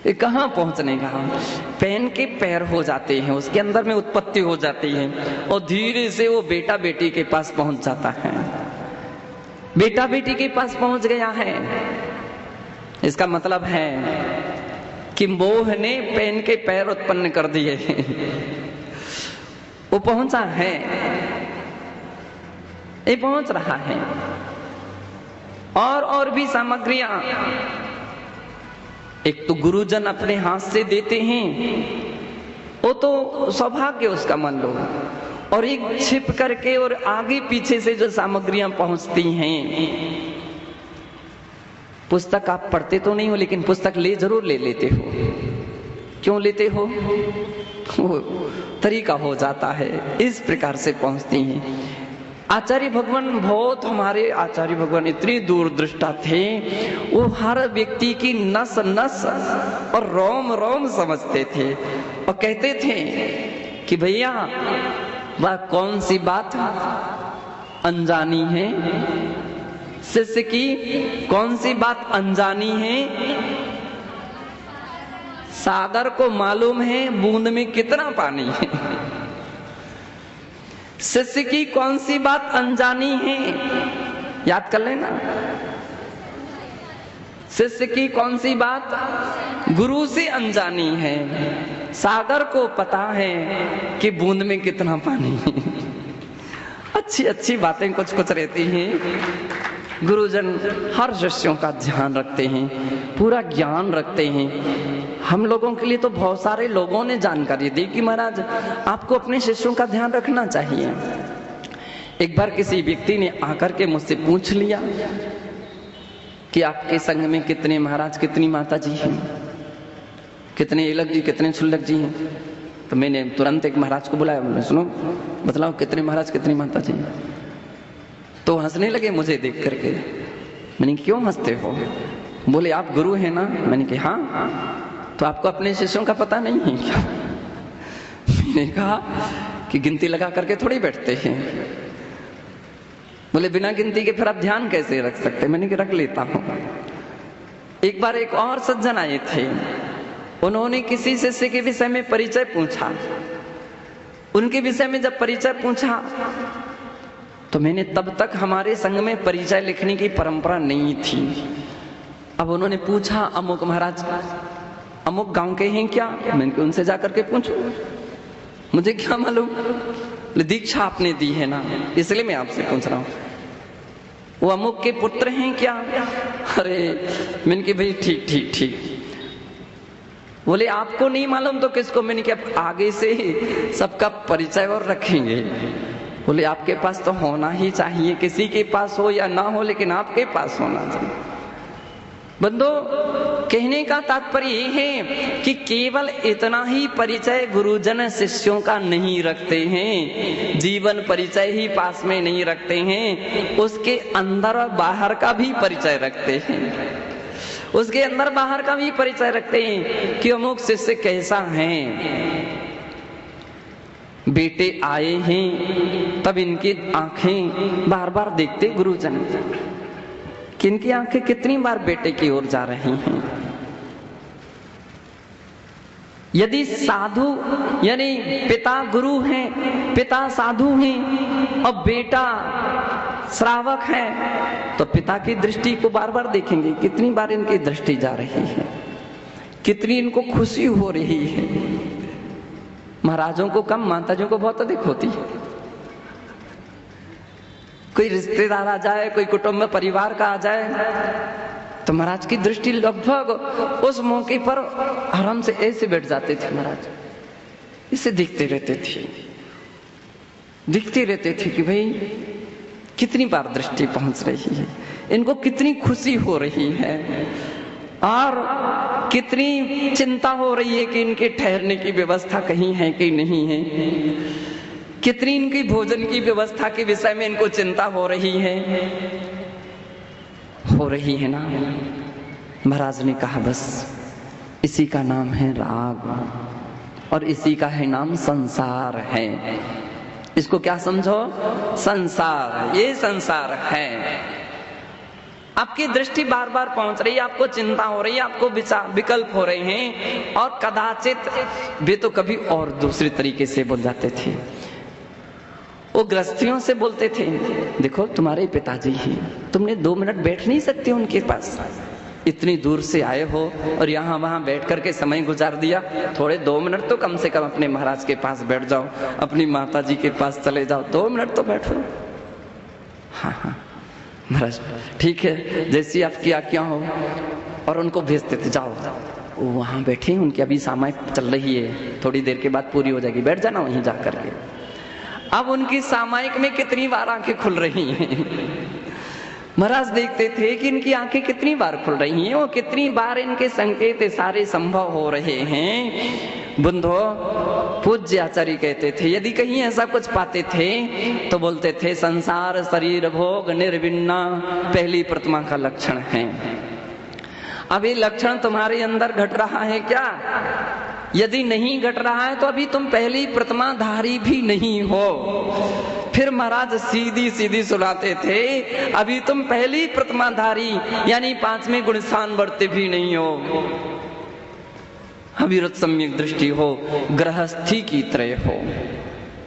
Speaker 2: ये कहाँ पहुंचने का। पेन के पैर हो जाते हैं, उसके अंदर में उत्पत्ति हो जाती है, और धीरे से वो बेटा बेटी के पास पहुंच जाता है। बेटा बेटी के पास पहुंच गया है, इसका मतलब है कि मोह ने पेन के पैर उत्पन्न कर दिए, वो पहुंचा है, ये पहुंच रहा है। और भी सामग्रियां, एक तो गुरुजन अपने हाथ से देते हैं, वो तो सौभाग्य उसका मान लो, और एक छिप करके और आगे पीछे से जो सामग्रियां पहुंचती हैं। पुस्तक आप पढ़ते तो नहीं हो, लेकिन पुस्तक जरूर ले लेते हो। क्यों लेते हो? वो तरीका हो जाता है, इस प्रकार से पहुंचती हैं। आचार्य भगवान, बहुत हमारे आचार्य भगवान इतने दूरदृष्टा थे, वो हर व्यक्ति की नस नस और रोम रोम समझते थे, और कहते थे कि भैया वह कौन सी बात अनजानी है, शिष्य की कौन सी बात अनजानी है, सागर को मालूम है बूंद में कितना पानी है। शिष्य की कौन सी बात अनजानी है, याद कर लेना। शिष्य की कौन सी बात गुरु से अनजानी है, सागर को पता है कि बूंद में कितना पानी है। अच्छी अच्छी बातें कुछ कुछ रहती हैं। गुरुजन हर शिष्यों का ध्यान रखते हैं, पूरा ज्ञान रखते हैं। हम लोगों के लिए तो बहुत सारे लोगों ने जानकारी दी कि महाराज आपको अपने शिष्यों का ध्यान रखना चाहिए। एक बार किसी व्यक्ति ने आकर के मुझसे पूछ लिया कि आपके संघ में कितने महाराज, कितनी माता जी हैं, कितने इलक जी, कितने छुल्लक जी हैं। तो मैंने तुरंत एक महाराज को बुलाया, मैंने सुनो बतलाओ कितने महाराज कितनी माता जी हैं। तो हंसने लगे मुझे देख करके। मैंने क्यों हंसते हो? बोले आप गुरु हैं ना। मैंने कहा हाँ। तो आपको अपने शिष्यों का पता नहीं है क्या? मैंने कहा कि गिनती लगा करके थोड़ी बैठते हैं। बोले बिना गिनती के फिर आप ध्यान कैसे रख सकते? मैंने कहा रख लेता हूं। एक बार एक और सज्जन आए थे, उन्होंने किसी शिष्य के विषय में परिचय पूछा। उनके विषय में जब परिचय पूछा तो मैंने, तब तक हमारे संघ में परिचय लिखने की परंपरा नहीं थी। अब उन्होंने पूछा अमुक महाराज अमुक गांव के हैं क्या? मैंने उनसे जाकर के पूछूं, मुझे क्या मालूम, दीक्षा आपने दी है ना, इसलिए मैं आपसे पूछ रहा हूं। वो अमुक के पुत्र हैं क्या? अरे मैंने कहा भाई ठीक ठीक ठीक। बोले आपको नहीं मालूम तो किसको? मैंने कहा आगे से सबका परिचय और रखेंगे। बोले आपके पास तो होना ही चाहिए, किसी के पास हो या ना हो लेकिन आपके पास होना चाहिए। बंदो, कहने का तात्पर्य ये है कि केवल इतना ही परिचय गुरुजन शिष्यों का नहीं रखते हैं, जीवन परिचय ही पास में नहीं रखते हैं, उसके अंदर और बाहर का भी परिचय रखते हैं। उसके अंदर बाहर का भी परिचय रखते हैं कि अमुक शिष्य कैसा है। बेटे आए हैं तब इनकी आंखें बार बार देखते गुरुजन कि इनकी आंखें कितनी बार बेटे की ओर जा रही हैं। यदि साधु यानी पिता गुरु हैं, पिता साधु हैं और बेटा श्रावक है तो पिता की दृष्टि को बार बार देखेंगे, कितनी बार इनकी दृष्टि जा रही है, कितनी इनको खुशी हो रही है। महाराजों को कम, माताजियों को बहुत अधिक होती है। कोई रिश्तेदार आ जाए, कोई कुटुंब परिवार का आ जाए तो महाराज की दृष्टि लगभग उस मौके पर आराम से ऐसे बैठ जाते थे। महाराज इसे देखते रहते थे कि भाई कितनी बार दृष्टि पहुंच रही है, इनको कितनी खुशी हो रही है और कितनी चिंता हो रही है कि इनके ठहरने की व्यवस्था कहीं है कि नहीं है, कितनी इनकी भोजन की व्यवस्था के विषय में इनको चिंता हो रही है ना। महाराज ने कहा बस इसी का नाम है राग और इसी का है नाम संसार है। इसको क्या समझो? संसार, ये संसार है। आपकी दृष्टि बार बार पहुंच रही है, आपको चिंता हो रही है, आपको विकल्प हो रहे हैं और कदाचित वे तो कभी और दूसरे तरीके से बोल जाते थे। वो गृहस्थियों से बोलते थे, देखो तुम्हारे पिताजी हैं, तुमने 2 मिनट बैठ नहीं सकते उनके पास, इतनी दूर से आए हो और यहाँ वहाँ बैठ करके समय गुजार दिया, थोड़े 2 मिनट तो कम से कम अपने महाराज के पास बैठ जाओ, अपनी माताजी के पास चले जाओ, 2 मिनट तो बैठो। हाँ महाराज ठीक है, जैसी आपकी आज्ञा हो। और उनको भेजते थे, जाओ वो वहाँ बैठे, उनकी अभी सामायिक चल रही है, थोड़ी देर के बाद पूरी हो जाएगी, बैठ जाना वहीं जा करके। अब उनकी सामायिक में कितनी बार आंखें खुल रही हैं। महाराज देखते थे कि इनकी आंखें कितनी बार खुल रही हैं और कितनी बार इनके संकेत सारे संभव हो रहे हैं। बंधो, पूज्य आचार्य कहते थे यदि कहीं ऐसा कुछ पाते थे तो बोलते थे संसार शरीर भोग निर्विन्ना पहली प्रतिमा का लक्षण है। अब ये लक्षण तुम्हारे अंदर घट रहा है क्या? यदि नहीं घट रहा है तो अभी तुम पहली प्रतिमाधारी भी नहीं हो। फिर महाराज सीधी सीधी सुनाते थे, अभी तुम पहली प्रतिमाधारी यानी 5वें गुण स्थान बढ़ते भी नहीं हो, अविरत सम्यक दृष्टि हो, गृहस्थी की तरह हो,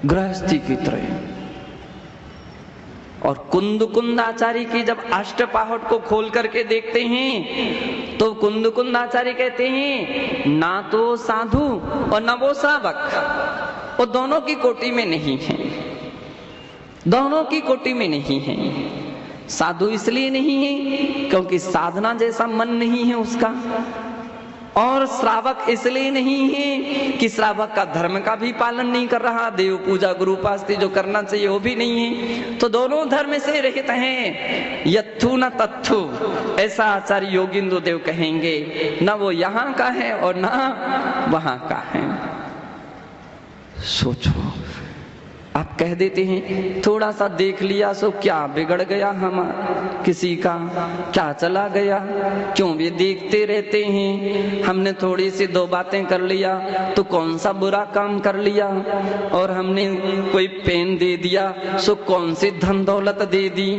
Speaker 2: गृहस्थी की तरह। और कुंद आचार्य की जब अष्टपाहट को खोल करके देखते हैं तो कुंद आचार्य कहते हैं ना तो साधु और न वो श्रावक, वो दोनों की कोटि में नहीं है, दोनों की कोटि में नहीं है। साधु इसलिए नहीं है क्योंकि साधना जैसा मन नहीं है उसका, और श्रावक इसलिए नहीं है कि श्रावक का धर्म का भी पालन नहीं कर रहा, देव पूजा गुरु उपासना जो करना चाहिए वो भी नहीं है, तो दोनों धर्म से रहित हैं। यत्थु न तत्थु, ऐसा आचार्य योगिंदु देव कहेंगे, न वो यहाँ का है और न वहां का है। सोचो, आप कह देते हैं थोड़ा सा देख लिया सो क्या बिगड़ गया हमारा, किसी का क्या चला गया, क्यों भी देखते रहते हैं, हमने थोड़ी सी 2 बातें कर लिया तो कौन सा बुरा काम कर लिया, और हमने कोई पेन दे दिया सो कौन सी धन दौलत दे दी।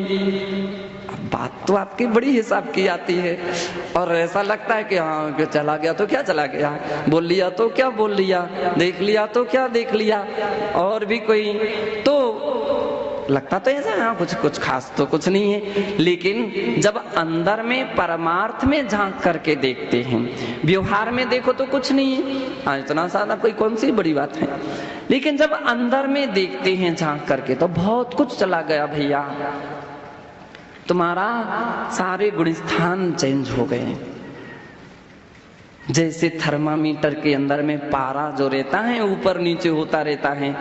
Speaker 2: बात तो आपकी बड़ी हिसाब की आती है और ऐसा लगता है कि हाँ चला गया तो क्या चला गया, बोल लिया तो क्या बोल लिया, देख लिया तो क्या देख लिया, और भी कोई तो लगता तो ऐसा हाँ कुछ खास तो कुछ नहीं है। लेकिन जब अंदर में परमार्थ में झांक करके देखते हैं, व्यवहार में देखो तो कुछ नहीं है, हाँ इतना सादा कोई कौन सी बड़ी बात है, लेकिन जब अंदर में देखते हैं झांक करके तो बहुत कुछ चला गया भैया। तुम्हारा सारे गुणस्थान चेंज हो गए। जैसे थर्मामीटर के अंदर में पारा जो रहता है ऊपर नीचे होता रहता है,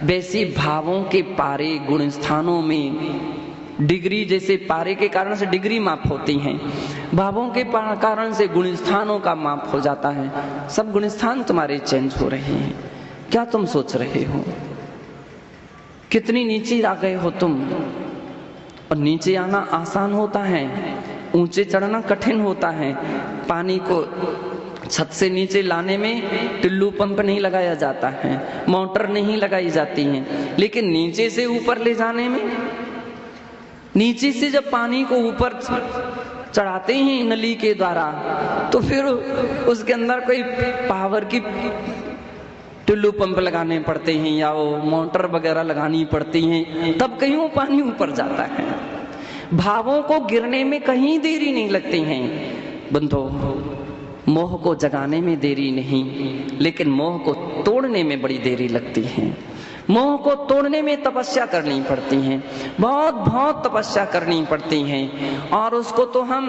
Speaker 2: वैसे भावों के पारे गुणस्थानों में डिग्री, जैसे पारे के कारण से डिग्री माप होती हैं, भावों के कारण से गुणस्थानों का माप हो जाता है। सब गुणस्थान तुम्हारे चेंज हो रहे हैं। क्या तुम सोच रहे हो? कितनी नीचे आ गए हो तुम। और नीचे आना आसान होता है, ऊंचे चढ़ना कठिन होता है। पानी को छत से नीचे लाने में टिल्लू पंप नहीं लगाया जाता है, मोटर नहीं लगाई जाती है, लेकिन नीचे से ऊपर ले जाने में, नीचे से जब पानी को ऊपर चढ़ाते हैं नली के द्वारा, तो फिर उसके अंदर कोई पावर की टिल्लू पंप लगाने पड़ते हैं या वो मोटर वगैरह लगानी पड़ती हैं, तब कहीं वो पानी ऊपर जाता है। भावों को गिरने में कहीं देरी नहीं लगती है बंधो। मोह को जगाने में देरी नहीं, लेकिन मोह को तोड़ने में बड़ी देरी लगती है। मोह को तोड़ने में तपस्या करनी पड़ती है, बहुत बहुत तपस्या करनी पड़ती है। और उसको तो हम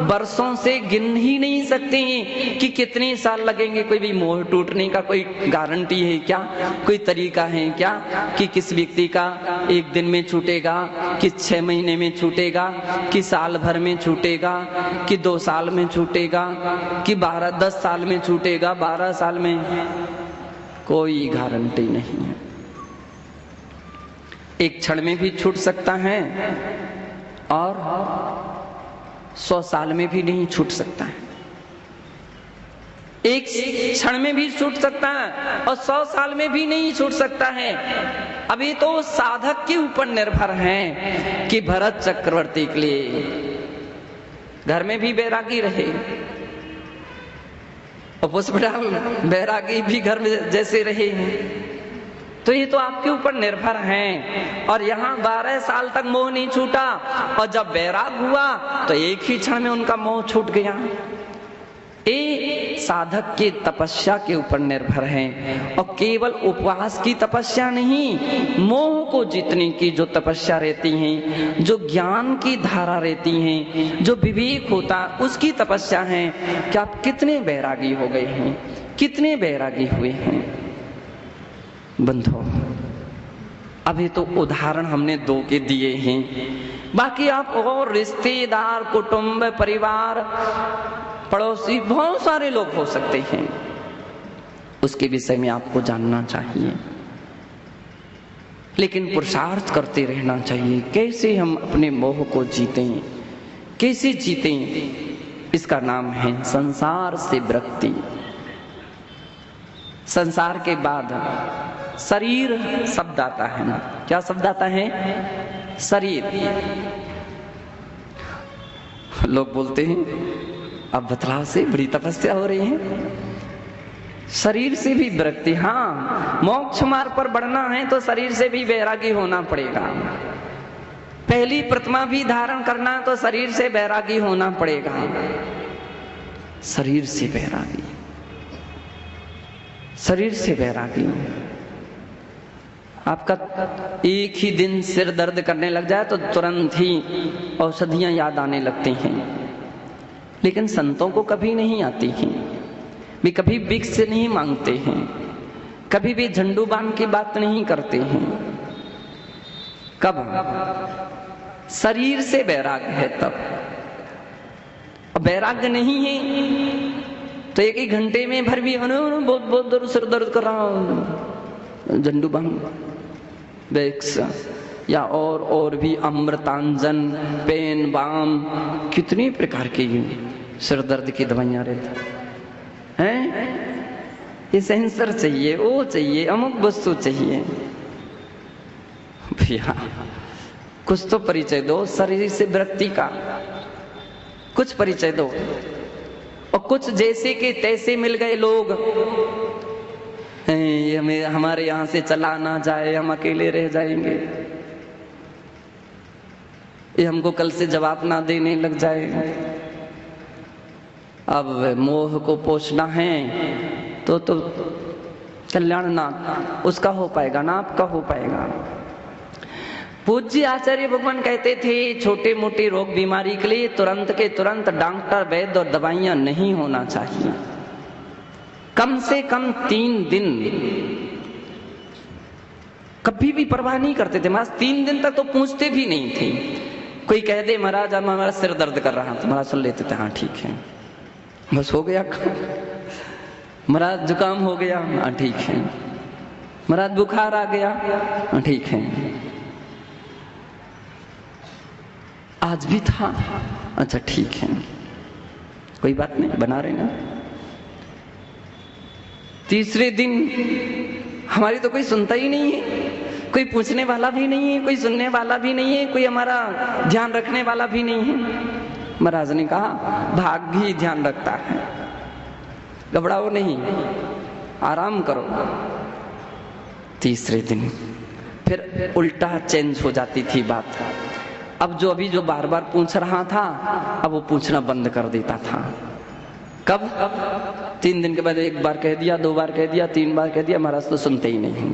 Speaker 2: बरसों से गिन ही नहीं सकते हैं कि कितने साल लगेंगे। कोई भी मोह टूटने का कोई गारंटी है क्या? कोई तरीका है क्या कि किस व्यक्ति का एक दिन में छूटेगा, कि 6 महीने में छूटेगा, कि साल भर में छूटेगा, कि 2 साल में छूटेगा, कि 10 साल में छूटेगा, 12 साल में? कोई गारंटी नहीं है। एक क्षण में भी छूट सकता है और 100 साल में भी नहीं छूट सकता है। एक क्षण में भी छूट सकता है और 100 साल में भी नहीं छूट सकता है। अभी तो साधक के ऊपर निर्भर है कि भरत चक्रवर्ती के लिए घर में भी बैरागी रहे और पुष्पलाल बैरागी भी घर में जैसे रहे। तो ये तो आपके ऊपर निर्भर है। और यहाँ 12 साल तक मोह नहीं छूटा, और जब बैराग हुआ तो एक ही क्षण में उनका मोह छूट गया। ये साधक की तपस्या के ऊपर निर्भर है। और केवल उपवास की तपस्या नहीं, मोह को जीतने की जो तपस्या रहती है, जो ज्ञान की धारा रहती है, जो विवेक होता, उसकी तपस्या है। कि आप कितने बैरागी हो गए हैं, कितने बैरागी हुए हैं बंधो। अभी तो उदाहरण हमने 2 के दिए हैं, बाकी आप और रिश्तेदार, कुटुंब, परिवार, पड़ोसी, बहुत सारे लोग हो सकते हैं। उसके विषय में आपको जानना चाहिए, लेकिन पुरुषार्थ करते रहना चाहिए। कैसे हम अपने मोह को जीतें, कैसे जीतें? इसका नाम है संसार से विरक्ति। संसार के बाद शरीर शब्द आता है ना। क्या शब्द आता है? शरीर। लोग बोलते हैं अब बतलाव से बड़ी तपस्या हो रही है, शरीर से भी विरक्ति। हाँ, मोक्ष मार्ग पर बढ़ना है तो शरीर से भी वैरागी होना पड़ेगा। पहली प्रतिमा भी धारण करना है तो शरीर से वैरागी होना पड़ेगा। शरीर से वैरागी, शरीर से वैरागी। आपका एक ही दिन सिर दर्द करने लग जाए तो तुरंत ही औषधियां याद आने लगती हैं, लेकिन संतों को कभी नहीं आती हैं। वे कभी विक्स से नहीं मांगते हैं, कभी भी झंडू बाम की बात नहीं करते हैं। कब? शरीर से वैराग है तब। और वैराग्य नहीं है तो 1 घंटे में भर भी बहुत बहुत सिर दर्द कर रहा हूं, झंडू बाम, विक्स या और भी अमृतांजन, पेन बाम, कितनी प्रकार की सिर दर्द की दवाइयां रहती हैं। ये सेंसर चाहिए, वो चाहिए, अमुक वस्तु चाहिए। भैया कुछ तो परिचय दो शरीर से विरक्ति का, कुछ परिचय दो। और कुछ जैसे के तैसे मिल गए लोग, ये हमें हमारे यहां से चला ना जाए, हम अकेले रह जाएंगे, ये हमको कल से जवाब ना देने लग जाए। अब मोह को पोषना है तो कल्याण ना उसका हो पाएगा ना आपका हो पाएगा। पूज्य आचार्य भगवान कहते थे छोटे मोटे रोग बीमारी के लिए तुरंत के तुरंत डॉक्टर वैद्य और दवाइयां नहीं होना चाहिए, कम से कम 3 दिन। कभी भी परवाह नहीं करते थे महाराज, 3 दिन तक तो पूछते भी नहीं थे। कोई कह दे महाराज हमारा सिर दर्द कर रहा था, महाराज सुन लेते थे हाँ ठीक है, बस हो गया। महाराज जुकाम हो गया, हाँ ठीक है। महाराज बुखार आ गया, हाँ ठीक है। आज भी था, अच्छा ठीक है, कोई बात नहीं, बना रहे ना। तीसरे दिन हमारी तो कोई सुनता ही नहीं है, कोई पूछने वाला भी नहीं है, कोई सुनने वाला भी नहीं है, कोई हमारा ध्यान रखने वाला भी नहीं है। महाराज ने कहा भाग ही ध्यान रखता है, घबराओ नहीं, आराम करो। तीसरे दिन फिर उल्टा चेंज हो जाती थी बात। अब जो अभी जो बार बार पूछ रहा था, अब वो पूछना बंद कर देता था। कब? 3 दिन के बाद 1 बार कह दिया, 2 बार कह दिया, 3 बार कह दिया, महाराज तो सुनते ही नहीं।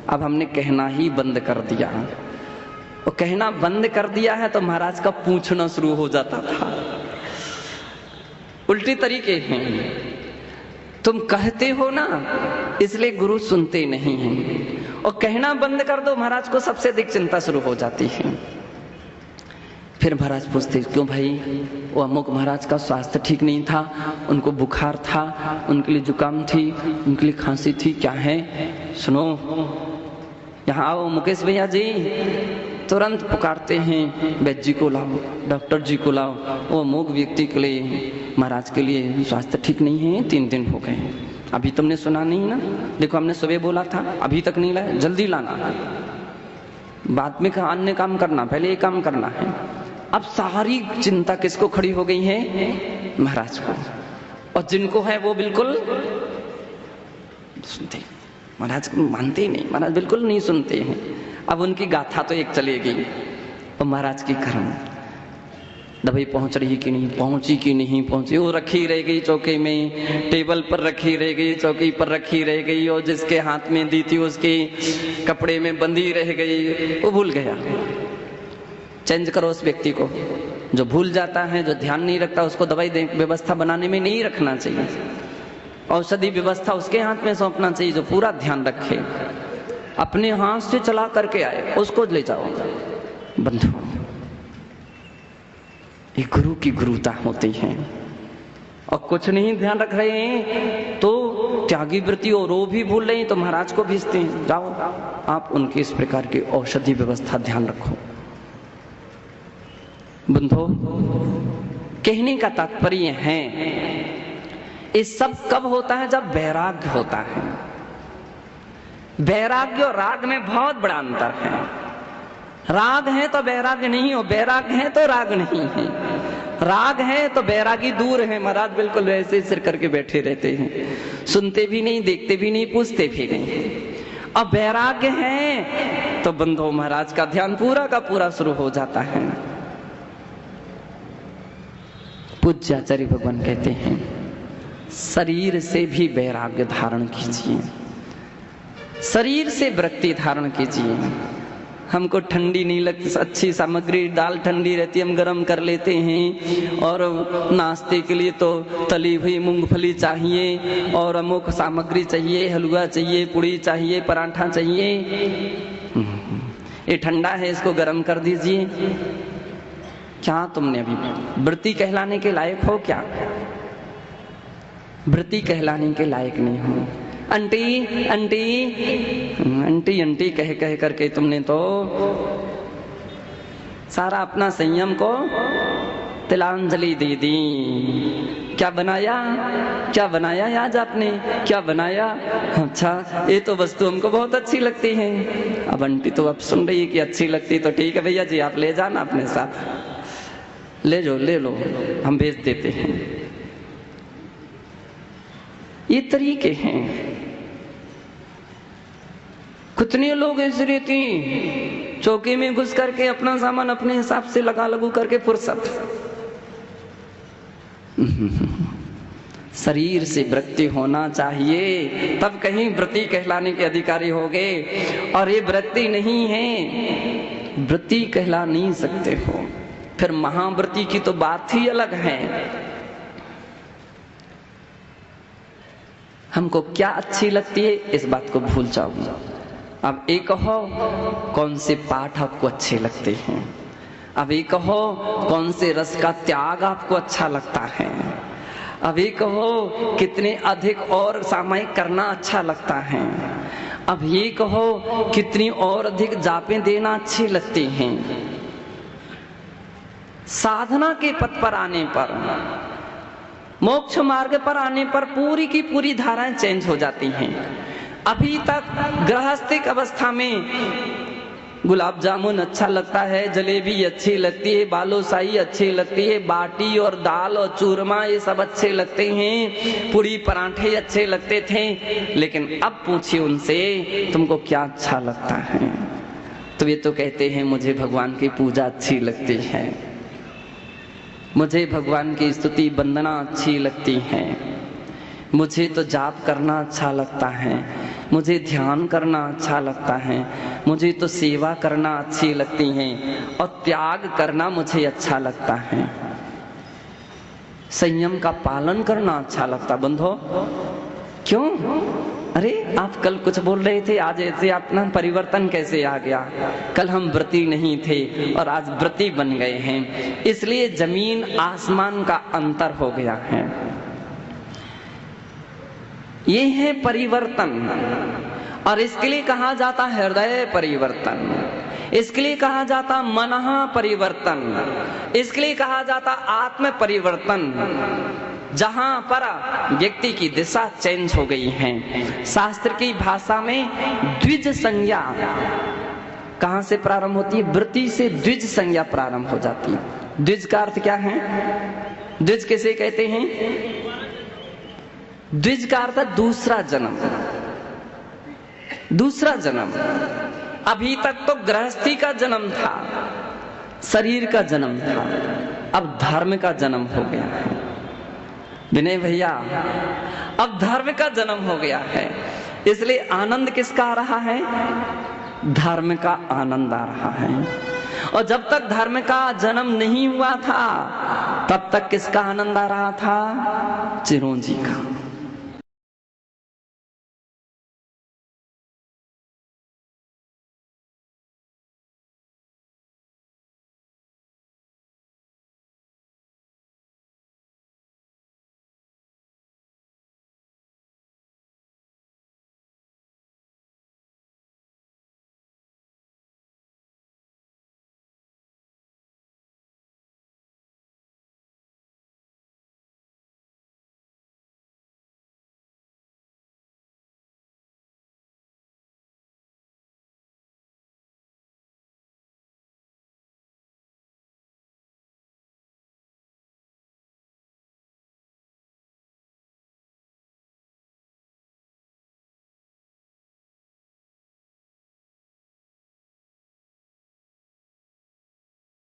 Speaker 2: अब हमने कहना ही बंद कर दिया, और कहना बंद कर दिया है तो महाराज का पूछना शुरू हो जाता था। उल्टे तरीके हैं, तुम कहते हो ना इसलिए गुरु सुनते नहीं हैं, और कहना बंद कर दो महाराज को सबसे अधिक चिंता शुरू हो जाती है। फिर महाराज पूछते क्यों भाई? वो अमुक महाराज का स्वास्थ्य ठीक नहीं था, उनको बुखार था, उनके लिए जुकाम थी, उनके लिए खांसी थी, क्या है? सुनो यहाँ आओ मुकेश भैया जी, तुरंत पुकारते हैं वैद्य जी को लाओ, डॉक्टर जी को लाओ। वो अमुक व्यक्ति के लिए, महाराज के लिए स्वास्थ्य ठीक नहीं है, 3 दिन हो गए, अभी तुमने सुना नहीं ना? देखो हमने सुबह बोला था, अभी तक नहीं लाया, जल्दी लाना, बाद में अन्य काम करना, पहले ये काम करना है। अब सारी चिंता किसको खड़ी हो गई है? महाराज को। और जिनको है वो बिल्कुल सुनते, महाराज को मानते ही नहीं, महाराज बिल्कुल नहीं सुनते हैं। अब उनकी गाथा तो एक चलेगी, और महाराज की कर्म दवाई पहुंच रही कि नहीं, पहुंची कि नहीं पहुंची, वो रखी रह गई चौके में, टेबल पर रखी रह गई, चौकी पर रखी रह गई, और जिसके हाथ में दी थी उसके कपड़े में बंधी रह गई, वो भूल गया। चेंज करो उस व्यक्ति को, जो भूल जाता है, जो ध्यान नहीं रखता, उसको दवाई व्यवस्था बनाने में नहीं रखना चाहिए, औषधि व्यवस्था उसके हाथ में सौंपना चाहिए जो पूरा ध्यान रखे, अपने हाथ से चला करके आए, उसको ले जाओ। बंधु, ये गुरु की गुरुता होती है। और कुछ नहीं ध्यान रख रहे हैं तो त्यागी वृत्ति और वो भी भूल रहे हैं तो महाराज को भेजते हैं, जाओ आप उनकी इस प्रकार की औषधि व्यवस्था ध्यान रखो। बंधो, कहने का तात्पर्य है ये सब कब होता है? जब वैराग्य होता है। वैराग्य और राग में बहुत बड़ा अंतर है। राग है तो वैराग्य नहीं हो, वैराग्य है तो राग नहीं है। राग है तो वैरागी दूर है, महाराज बिल्कुल वैसे सिर करके बैठे रहते हैं, सुनते भी नहीं, देखते भी नहीं, पूछते भी नहीं। अब वैराग्य है तो बंधो महाराज का ध्यान पूरा का पूरा शुरू हो जाता है। पूज्य आचार्य भगवान कहते हैं शरीर से भी वैराग्य धारण कीजिए, शरीर से वृत्ति धारण कीजिए। हमको ठंडी नहीं लगती, अच्छी सामग्री, दाल ठंडी रहती है, हम गरम कर लेते हैं, और नाश्ते के लिए तो तली हुई मूंगफली चाहिए, और अमुक सामग्री चाहिए, हलवा चाहिए, पूड़ी चाहिए, पराठा चाहिए। ये ठंडा है, इसको गरम कर दीजिए। क्या तुमने अभी वृत्ति कहलाने के लायक हो? क्या वृत्ति कहलाने के लायक नहीं हो? अंटी अंटी अंटी अंटी कह कह करके तुमने तो सारा अपना संयम को तिलांजलि दे दी। क्या बनाया, क्या बनाया आज आपने, क्या बनाया? अच्छा, ये तो वस्तु हमको बहुत अच्छी लगती है। अब अंटी तो अब सुन रही है कि अच्छी लगती, तो ठीक है भैया जी, आप ले जाना अपने साथ, ले जो, ले लो, हम भेज देते हैं। ये तरीके हैं। कितने लोग ऐसे रहते हैं, चौके में घुस करके अपना सामान अपने हिसाब से लगा लगू करके फुर्सत। शरीर से वृत्ति होना चाहिए, तब कहीं वृत्ति कहलाने के अधिकारी होगे। और ये वृत्ति नहीं है व्रती कहला नहीं सकते हो। फिर महाव्रती की तो बात ही अलग है। हमको क्या अच्छी लगती है इस बात को भूल जाओ। अब एक कहो कौन से पाठ आपको अच्छे लगते हैं, अब एक कहो कौन से रस का त्याग आपको अच्छा लगता है, अब एक कहो कितने अधिक और सामायिक करना अच्छा लगता है, अब ये कहो कितनी और अधिक जापें देना अच्छी लगती हैं। साधना के पथ पर आने पर, मोक्ष मार्ग पर आने पर पूरी की पूरी धाराएं चेंज हो जाती हैं। अभी तक गृहस्थिक अवस्था में गुलाब जामुन अच्छा लगता है, जलेबी अच्छी लगती है, बालूशाही अच्छी लगती है, बाटी और दाल और चूरमा ये सब अच्छे लगते हैं, पूरी पराठे अच्छे लगते थे। लेकिन अब पूछिए उनसे तुमको क्या अच्छा लगता है, तो ये तो कहते हैं मुझे भगवान की पूजा अच्छी लगती है, मुझे भगवान की स्तुति वंदना अच्छी लगती है, मुझे तो जाप करना अच्छा लगता है, मुझे ध्यान करना अच्छा लगता है, मुझे तो सेवा करना अच्छी लगती है और त्याग करना मुझे अच्छा लगता है, संयम का पालन करना अच्छा लगता। बंधो क्यों? अरे आप कल कुछ बोल रहे थे, आज ऐसे अपना परिवर्तन कैसे आ गया? कल हम व्रती नहीं थे और आज व्रती बन गए हैं, इसलिए जमीन आसमान का अंतर हो गया है। ये है परिवर्तन, और इसके लिए कहा जाता हृदय परिवर्तन, इसके लिए कहा जाता मनः परिवर्तन, इसके लिए कहा जाता आत्म परिवर्तन, जहां पर व्यक्ति की दिशा चेंज हो गई है। शास्त्र की भाषा में द्विज संज्ञा कहां से प्रारंभ होती है? वृत्ति से द्विज संज्ञा प्रारंभ हो जाती है। द्विज का अर्थ क्या है? द्विज किसे कहते हैं? द्विज का अर्थ दूसरा जन्म, दूसरा जन्म। अभी तक तो गृहस्थी का जन्म था, शरीर का जन्म था, अब धर्म का जन्म हो गया है। विनय भैया, अब धर्म का जन्म हो गया है, इसलिए आनंद किसका आ रहा है? धर्म का आनंद आ रहा है। और जब तक धर्म का जन्म नहीं हुआ था तब तक किसका आनंद आ रहा था? चिरंजी का।